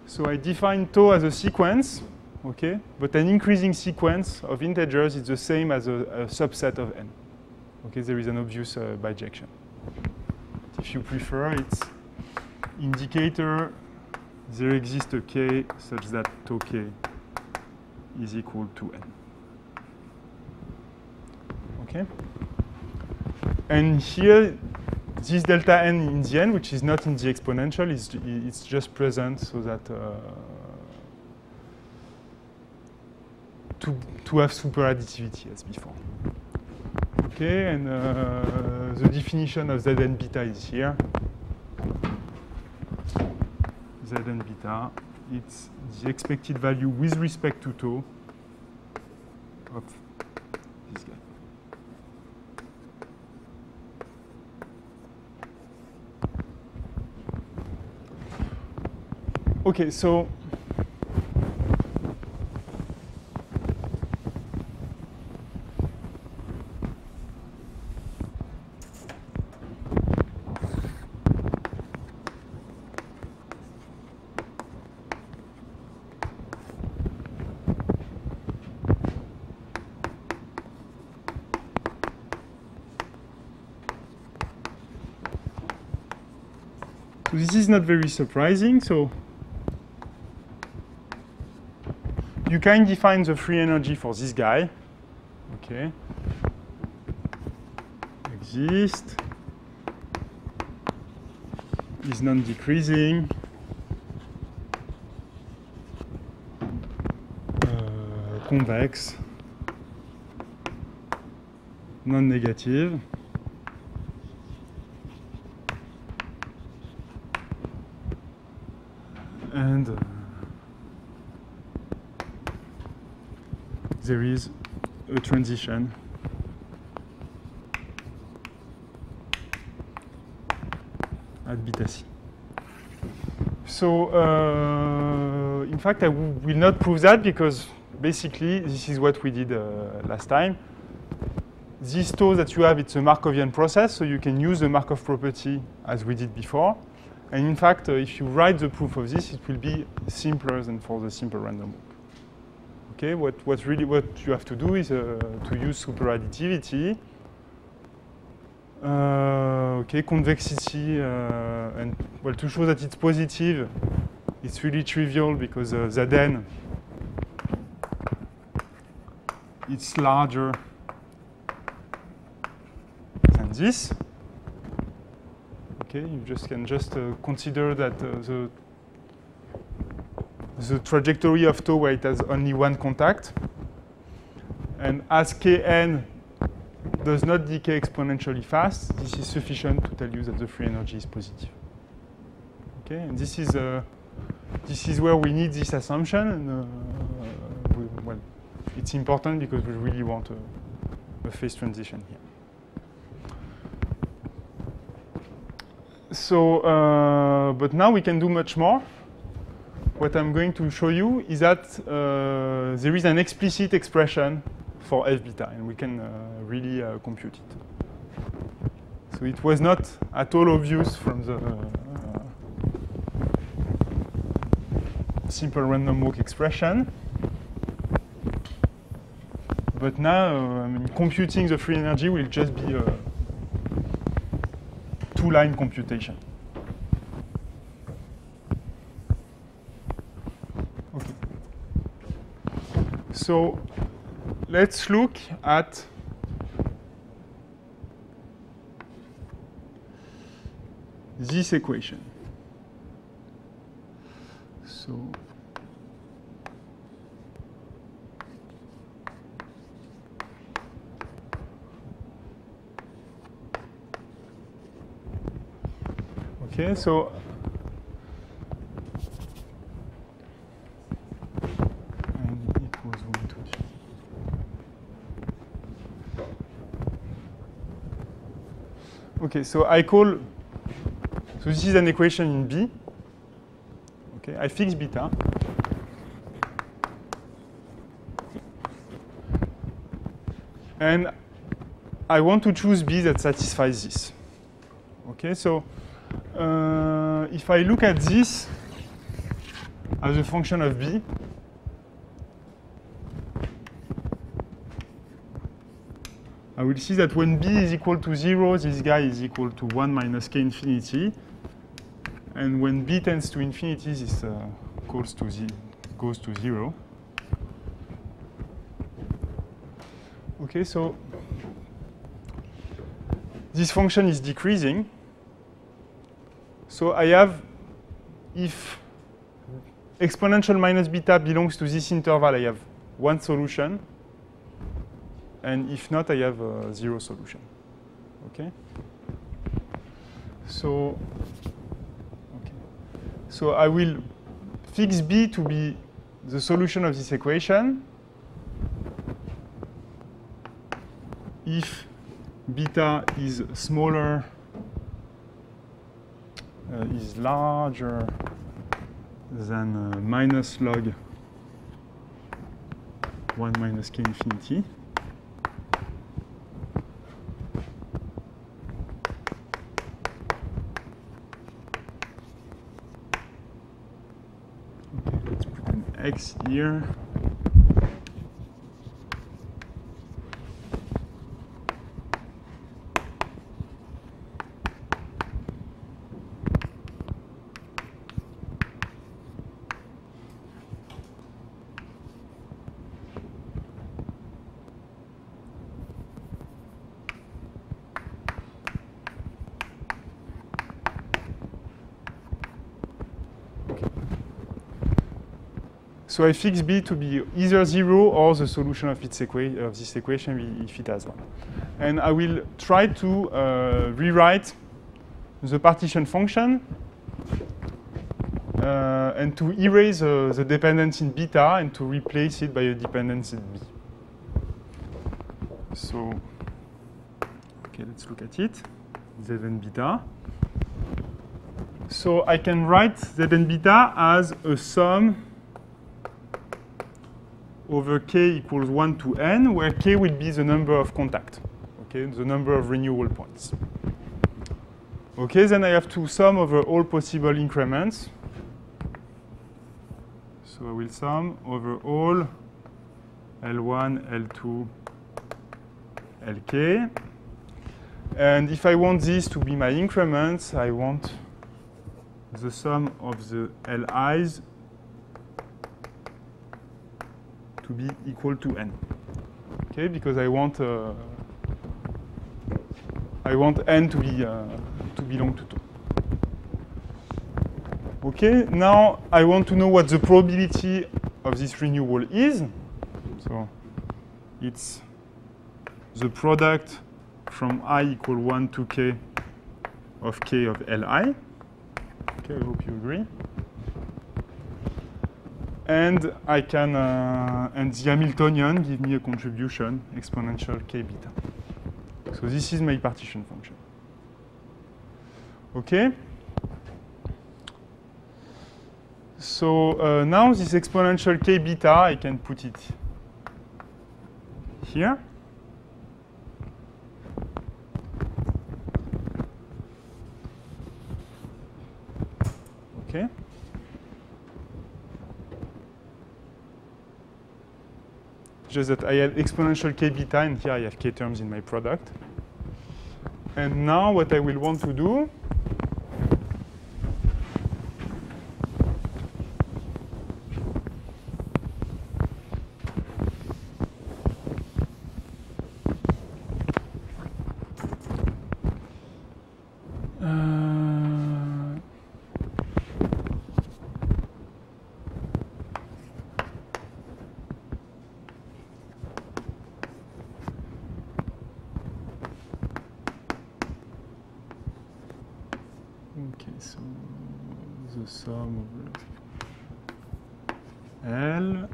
A: So I define tau as a sequence. Okay, but an increasing sequence of integers is the same as a subset of n. Okay, there is an obvious bijection. If you prefer, it's indicator there exists a k such that tau k is equal to n. Okay, and here this delta n in the end, which is not in the exponential, it's just present so that to have superadditivity as before. Okay, and the definition of Zn beta is here. Zn beta, it's the expected value with respect to tau of this guy. Okay, so this is not very surprising. So you can define the free energy for this guy. Okay. Exist is non-decreasing. Convex. Non-negative. And there is a transition at beta c. So in fact, I will not prove that because basically this is what we did last time. This tau that you have, it's a Markovian process, so you can use the Markov property as we did before. And in fact, if you write the proof of this, it will be simpler than for the simple random walk. Okay, what you have to do is to use superadditivity. Okay, convexity, and well, to show that it's positive, it's really trivial because Zn, it's larger than this. Okay, you can just consider that the trajectory of tau where it has only one contact, and as Kn does not decay exponentially fast, this is sufficient to tell you that the free energy is positive. Okay, and this is where we need this assumption, and well, it's important because we really want a phase transition here. So, but now we can do much more. What I'm going to show you is that there is an explicit expression for f beta, and we can really compute it. So it was not at all obvious from the simple random walk expression. But now, I mean, computing the free energy will just be a two-line computation. Okay. So let's look at this equation. So okay, so and it was 1, 2, 3. Okay, so I call, so this is an equation in B. Okay, I fix beta. And I want to choose B that satisfies this. Okay, so if I look at this as a function of B, I will see that when B is equal to 0, this guy is equal to 1 minus k infinity. And when B tends to infinity, this goes to 0. Okay, so this function is decreasing. So I have, if exponential minus beta belongs to this interval, I have one solution. And if not, I have a 0 solution. Okay? So I will fix B to be the solution of this equation if beta is smaller, is larger than minus log 1 minus k infinity. X here. So I fix B to be either 0 or the solution of this equation if it has one. And I will try to rewrite the partition function and to erase the dependence in beta and to replace it by a dependence in B. So, okay, let's look at it. Zn beta. So I can write Zn beta as a sum over k equals 1 to n, where k will be the number of contacts, okay, the number of renewal points. Okay, then I have to sum over all possible increments. So I will sum over all L1, L2, Lk. And if I want this to be my increments, I want the sum of the Li's to be equal to n. Okay, because I want n to be to belong to 2. Okay, now I want to know what the probability of this renewal is. So it's the product from I equal 1 to k of Li. Okay, I hope you agree. And I can, and the Hamiltonian give me a contribution exponential k beta. So this is my partition function. Okay. So now this exponential k beta, I can put it here. Okay. Just that I have exponential k beta, and here I have k terms in my product. And now what I will want to do okay, so the sum of L,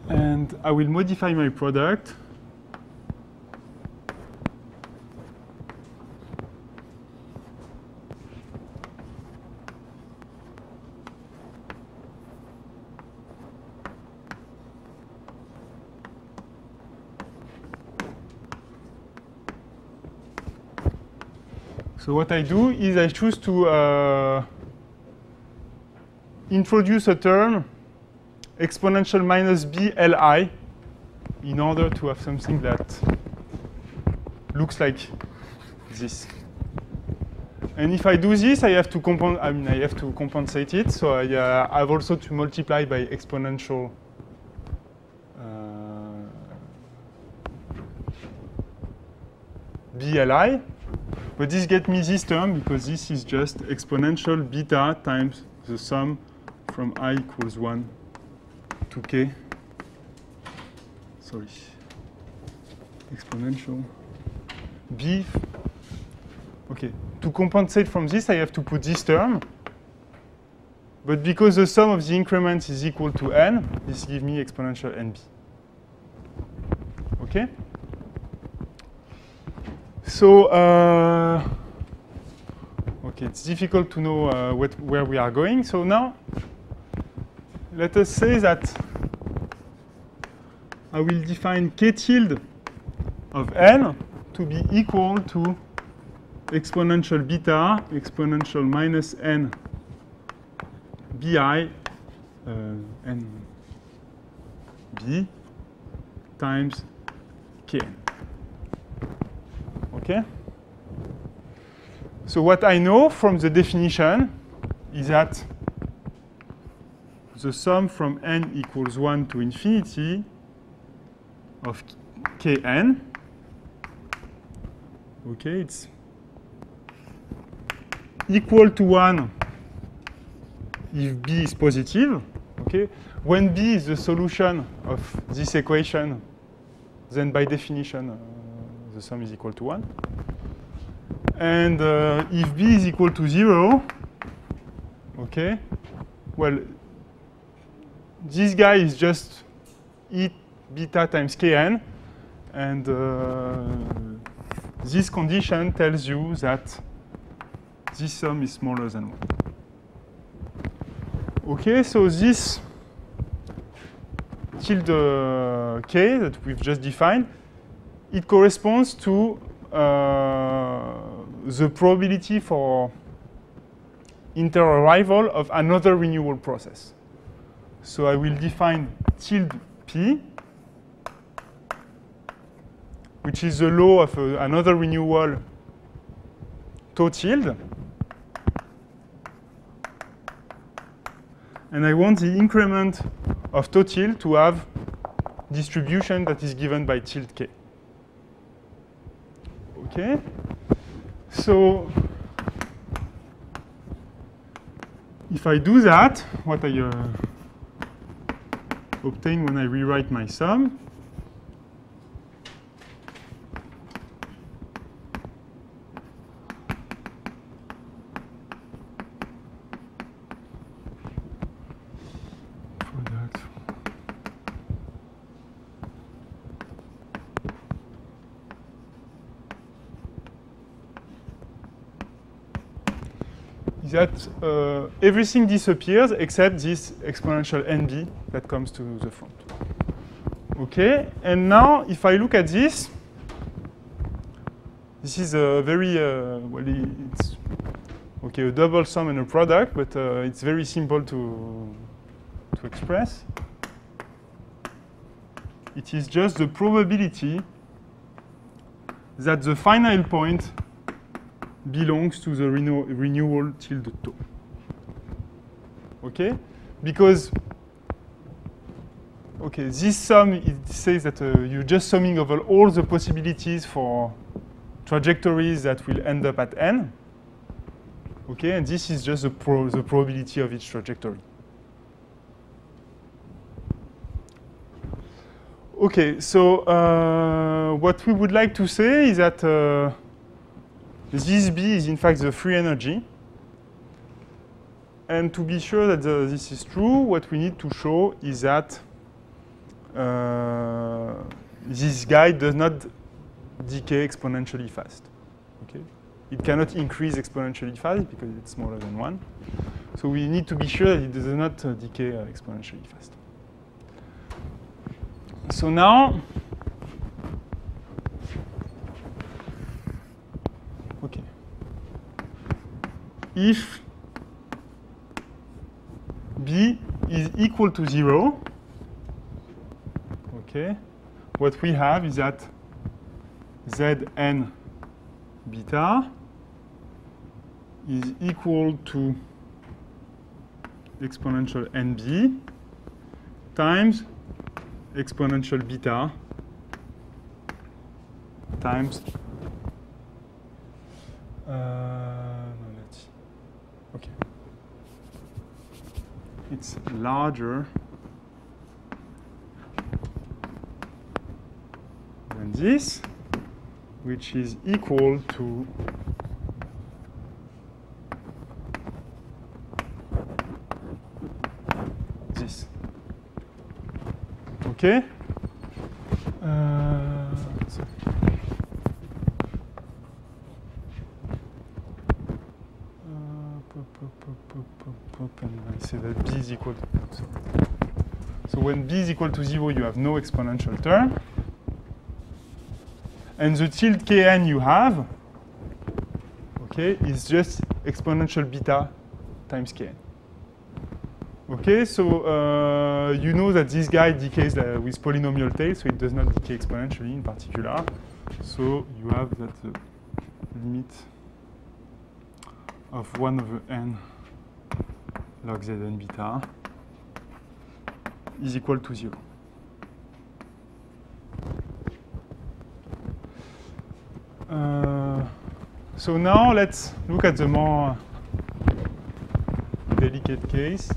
A: and I will modify my product. So what I do is I choose to introduce a term exponential minus b Li in order to have something that looks like this. And if I do this, I have to compensate it. So I have also to multiply by exponential BLI. But this gets me this term because this is just exponential beta times the sum from I equals 1 to k. Sorry. Exponential b. Okay. To compensate from this, I have to put this term. But because the sum of the increments is equal to n, this gives me exponential nb. Okay? So, okay, it's difficult to know where we are going. So now, let us say that I will define k tilde of n to be equal to exponential beta exponential minus n bi n b times kn. Okay? So what I know from the definition is that the sum from n equals 1 to infinity of kn, okay, it's equal to 1 if b is positive. Okay? When b is the solution of this equation, then by definition, the sum is equal to 1. And if b is equal to 0, okay, well, this guy is just e beta times kn, and this condition tells you that this sum is smaller than 1. Okay, so this tilde k that we've just defined, it corresponds to the probability for interarrival of another renewal process. So I will define tilde p, which is the law of another renewal tau tilde. And I want the increment of tau tilde to have distribution that is given by tilde k. Okay? So if I do that, what I obtain when I rewrite my sum, that everything disappears except this exponential NB that comes to the front. Okay, and now if I look at this, this is a very, well, it's, okay, a double sum and a product, but it's very simple to express. It is just the probability that the final point belongs to the renewal tilde tau. Okay? Because, okay, this sum, it says that you're just summing over all the possibilities for trajectories that will end up at n. Okay, and this is just the probability of each trajectory. Okay, so what we would like to say is that this B is in fact the free energy. And to be sure that this is true, what we need to show is that this guy does not decay exponentially fast. Okay? It cannot increase exponentially fast because it's smaller than 1. So we need to be sure that it does not decay exponentially fast. So now, okay, if B is equal to 0, okay, what we have is that Zn beta is equal to exponential NB times exponential beta times no, let's see. Okay, it's larger than this, which is equal to this. Okay? And I say that B is equal to, so when B is equal to 0, you have no exponential term. And the tilde Kn you have, okay, is just exponential beta times Kn. Okay, so you know that this guy decays with polynomial tail, so it does not decay exponentially in particular. So you have that the limit of 1 over n log Zn beta is equal to 0. So now let's look at the more delicate case.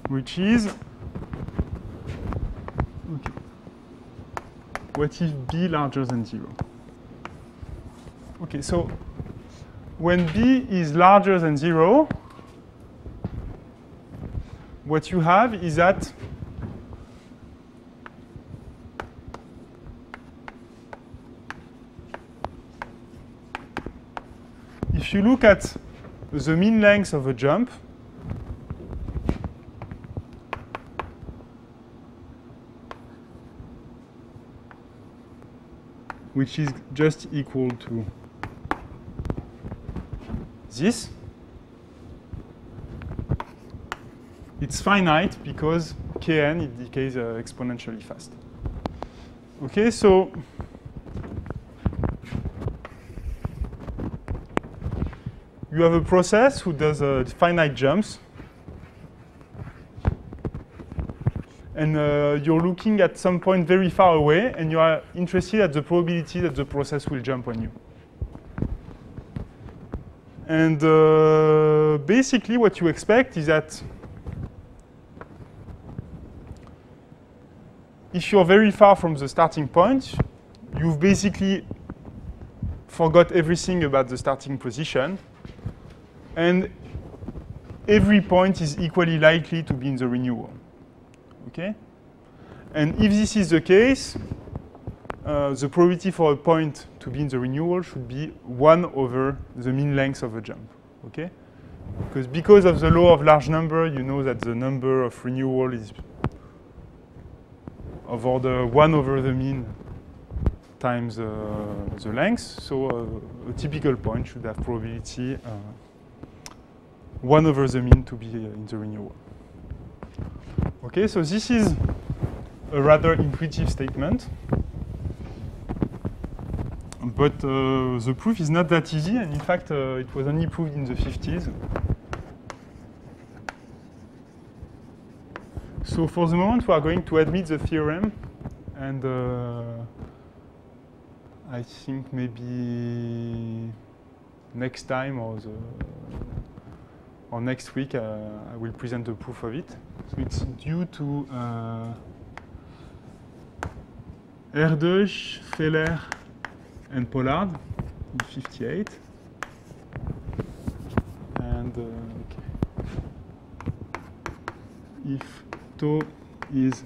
A: Which is, okay, what if B larger than 0? Okay, so when B is larger than 0, what you have is that if you look at the mean length of a jump, which is just equal to this, it's finite because Kn, it decays exponentially fast. Okay, so you have a process who does finite jumps. And you're looking at some point very far away, and you are interested at the probability that the process will jump on you. And basically what you expect is that if you're very far from the starting point, you've basically forgot everything about the starting position. And every point is equally likely to be in the renewal. Okay? And if this is the case, the probability for a point to be in the renewal should be 1 over the mean length of a jump, okay? Because of the law of large number, you know that the number of renewal is of order 1 over the mean times the length. So a typical point should have probability 1 over the mean to be in the renewal. Okay, so this is a rather intuitive statement. But the proof is not that easy, and in fact, it was only proved in the 50s. So for the moment, we are going to admit the theorem, and I think maybe next time or next week, I will present the proof of it. So it's due to Erdős, Feller, and Pollard in 58. And okay. If tau is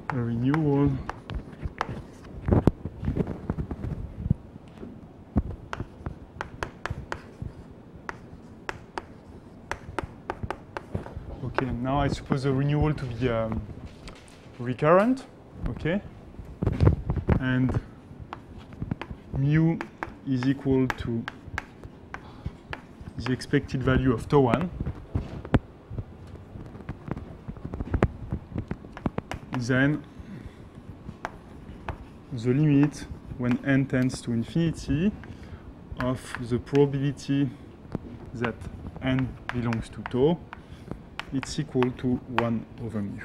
A: a renewal okay, now I suppose the renewal to be recurrent, okay, and mu is equal to the expected value of tau1, then the limit when n tends to infinity of the probability that n belongs to tau, it's equal to 1 over mu.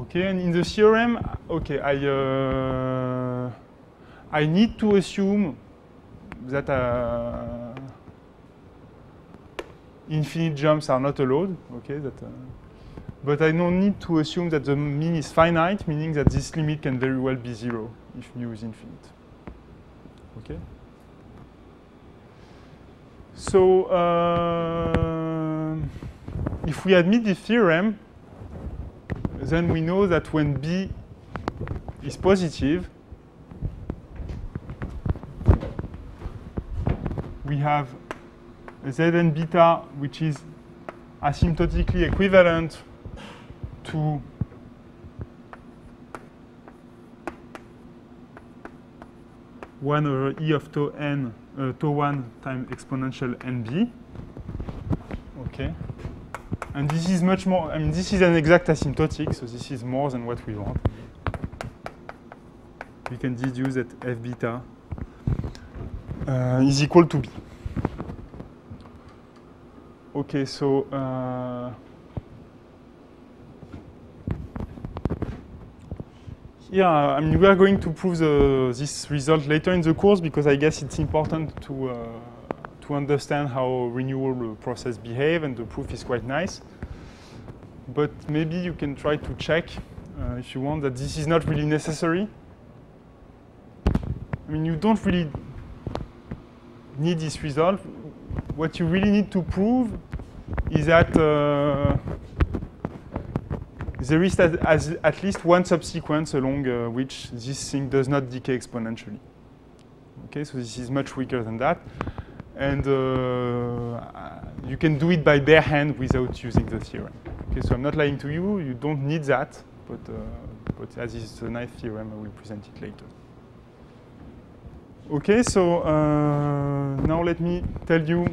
A: Okay, and in the theorem, okay, I need to assume that infinite jumps are not allowed. Okay, but I don't need to assume that the mean is finite, meaning that this limit can very well be 0 if mu is infinite. Okay. So if we admit this theorem, then we know that when B is positive, we have Zn beta, which is asymptotically equivalent to one over E of tau n, tau1 times exponential nb. Okay. And this is much more, I mean, this is an exact asymptotic, so this is more than what we want. We can deduce that f beta is equal to B. Okay, so yeah, I mean, we are going to prove this result later in the course because I guess it's important to understand how renewal process behave, and the proof is quite nice. But maybe you can try to check, if you want, that this is not really necessary. I mean, you don't really need this result. What you really need to prove is that there is at least one subsequence along which this thing does not decay exponentially. Okay, so this is much weaker than that. And you can do it by bare hand without using the theorem. Okay, so I'm not lying to you. You don't need that, but as it's a nice theorem, I will present it later. Okay, so now let me tell you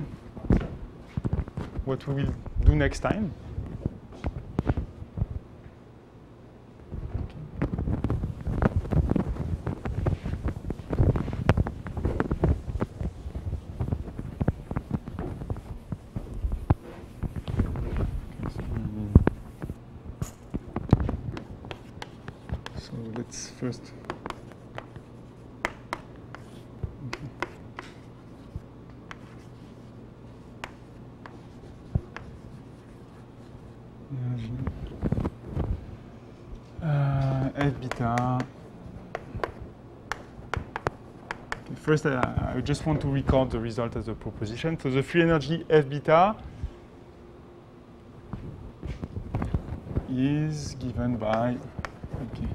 A: what we will do next time. So let's first. F beta. Okay, first, I just want to record the result as a proposition. So the free energy F beta is given by Okay.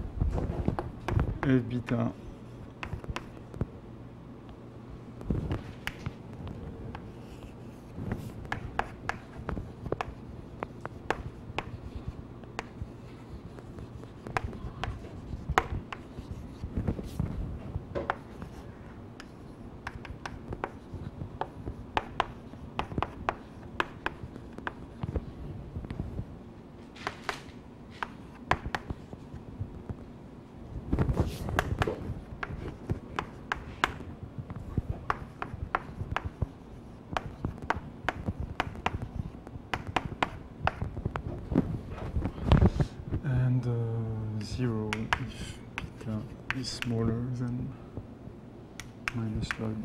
A: F beta. And 0 if beta is smaller than minus log.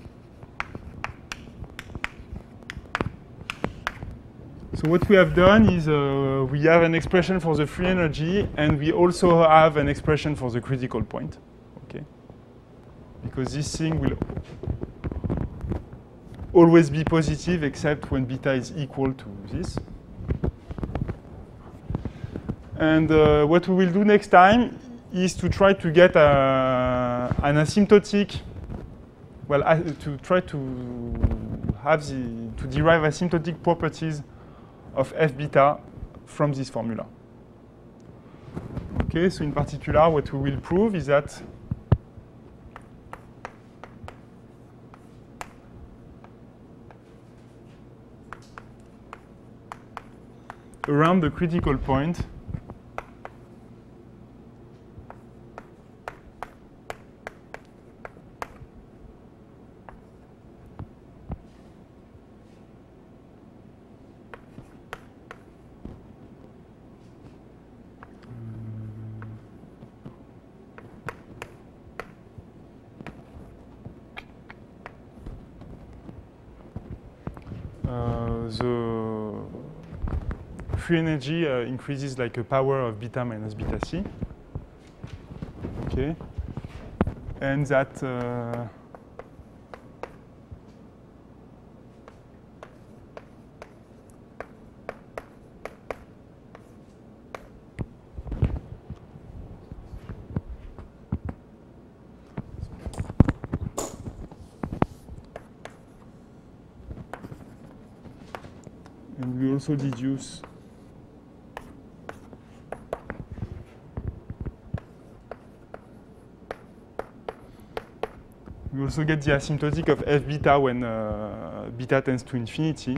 A: So what we have done is we have an expression for the free energy, and we also have an expression for the critical point. Okay, because this thing will always be positive except when beta is equal to this. And what we will do next time is to try to get an asymptotic, well, to try to have to derive asymptotic properties of f beta from this formula. Okay, so in particular, what we will prove is that around the critical point, the free energy increases like a power of beta minus beta c. Okay, and that and we also deduce we also get the asymptotic of f beta when beta tends to infinity,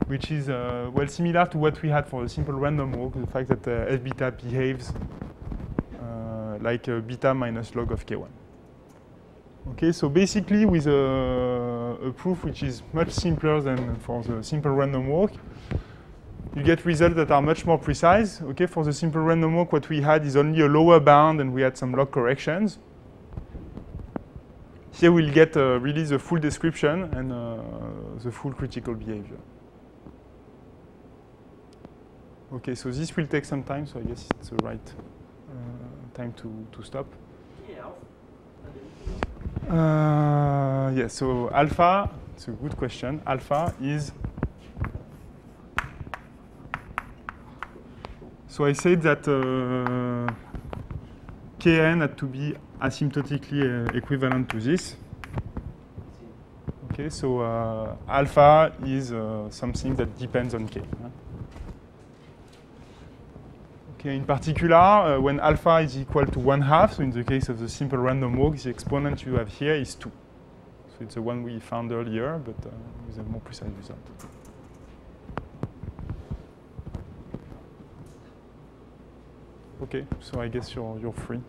A: which is well similar to what we had for the simple random walk, the fact that f beta behaves like beta minus log of k1. Okay, so basically with a proof which is much simpler than for the simple random walk, you get results that are much more precise. Okay, for the simple random walk, what we had is only a lower bound and we had some log corrections. Here we'll get really the full description and the full critical behavior. Okay, so this will take some time, so I guess it's the right time to stop. Yeah, so alpha, it's a good question. Alpha is, so I said that Kn had to be asymptotically equivalent to this. Okay, so alpha is something that depends on K. Okay, in particular, when alpha is equal to 1/2, so in the case of the simple random walk, the exponent you have here is 2. So it's the one we found earlier, but with a more precise result. Okay, so I guess you're free.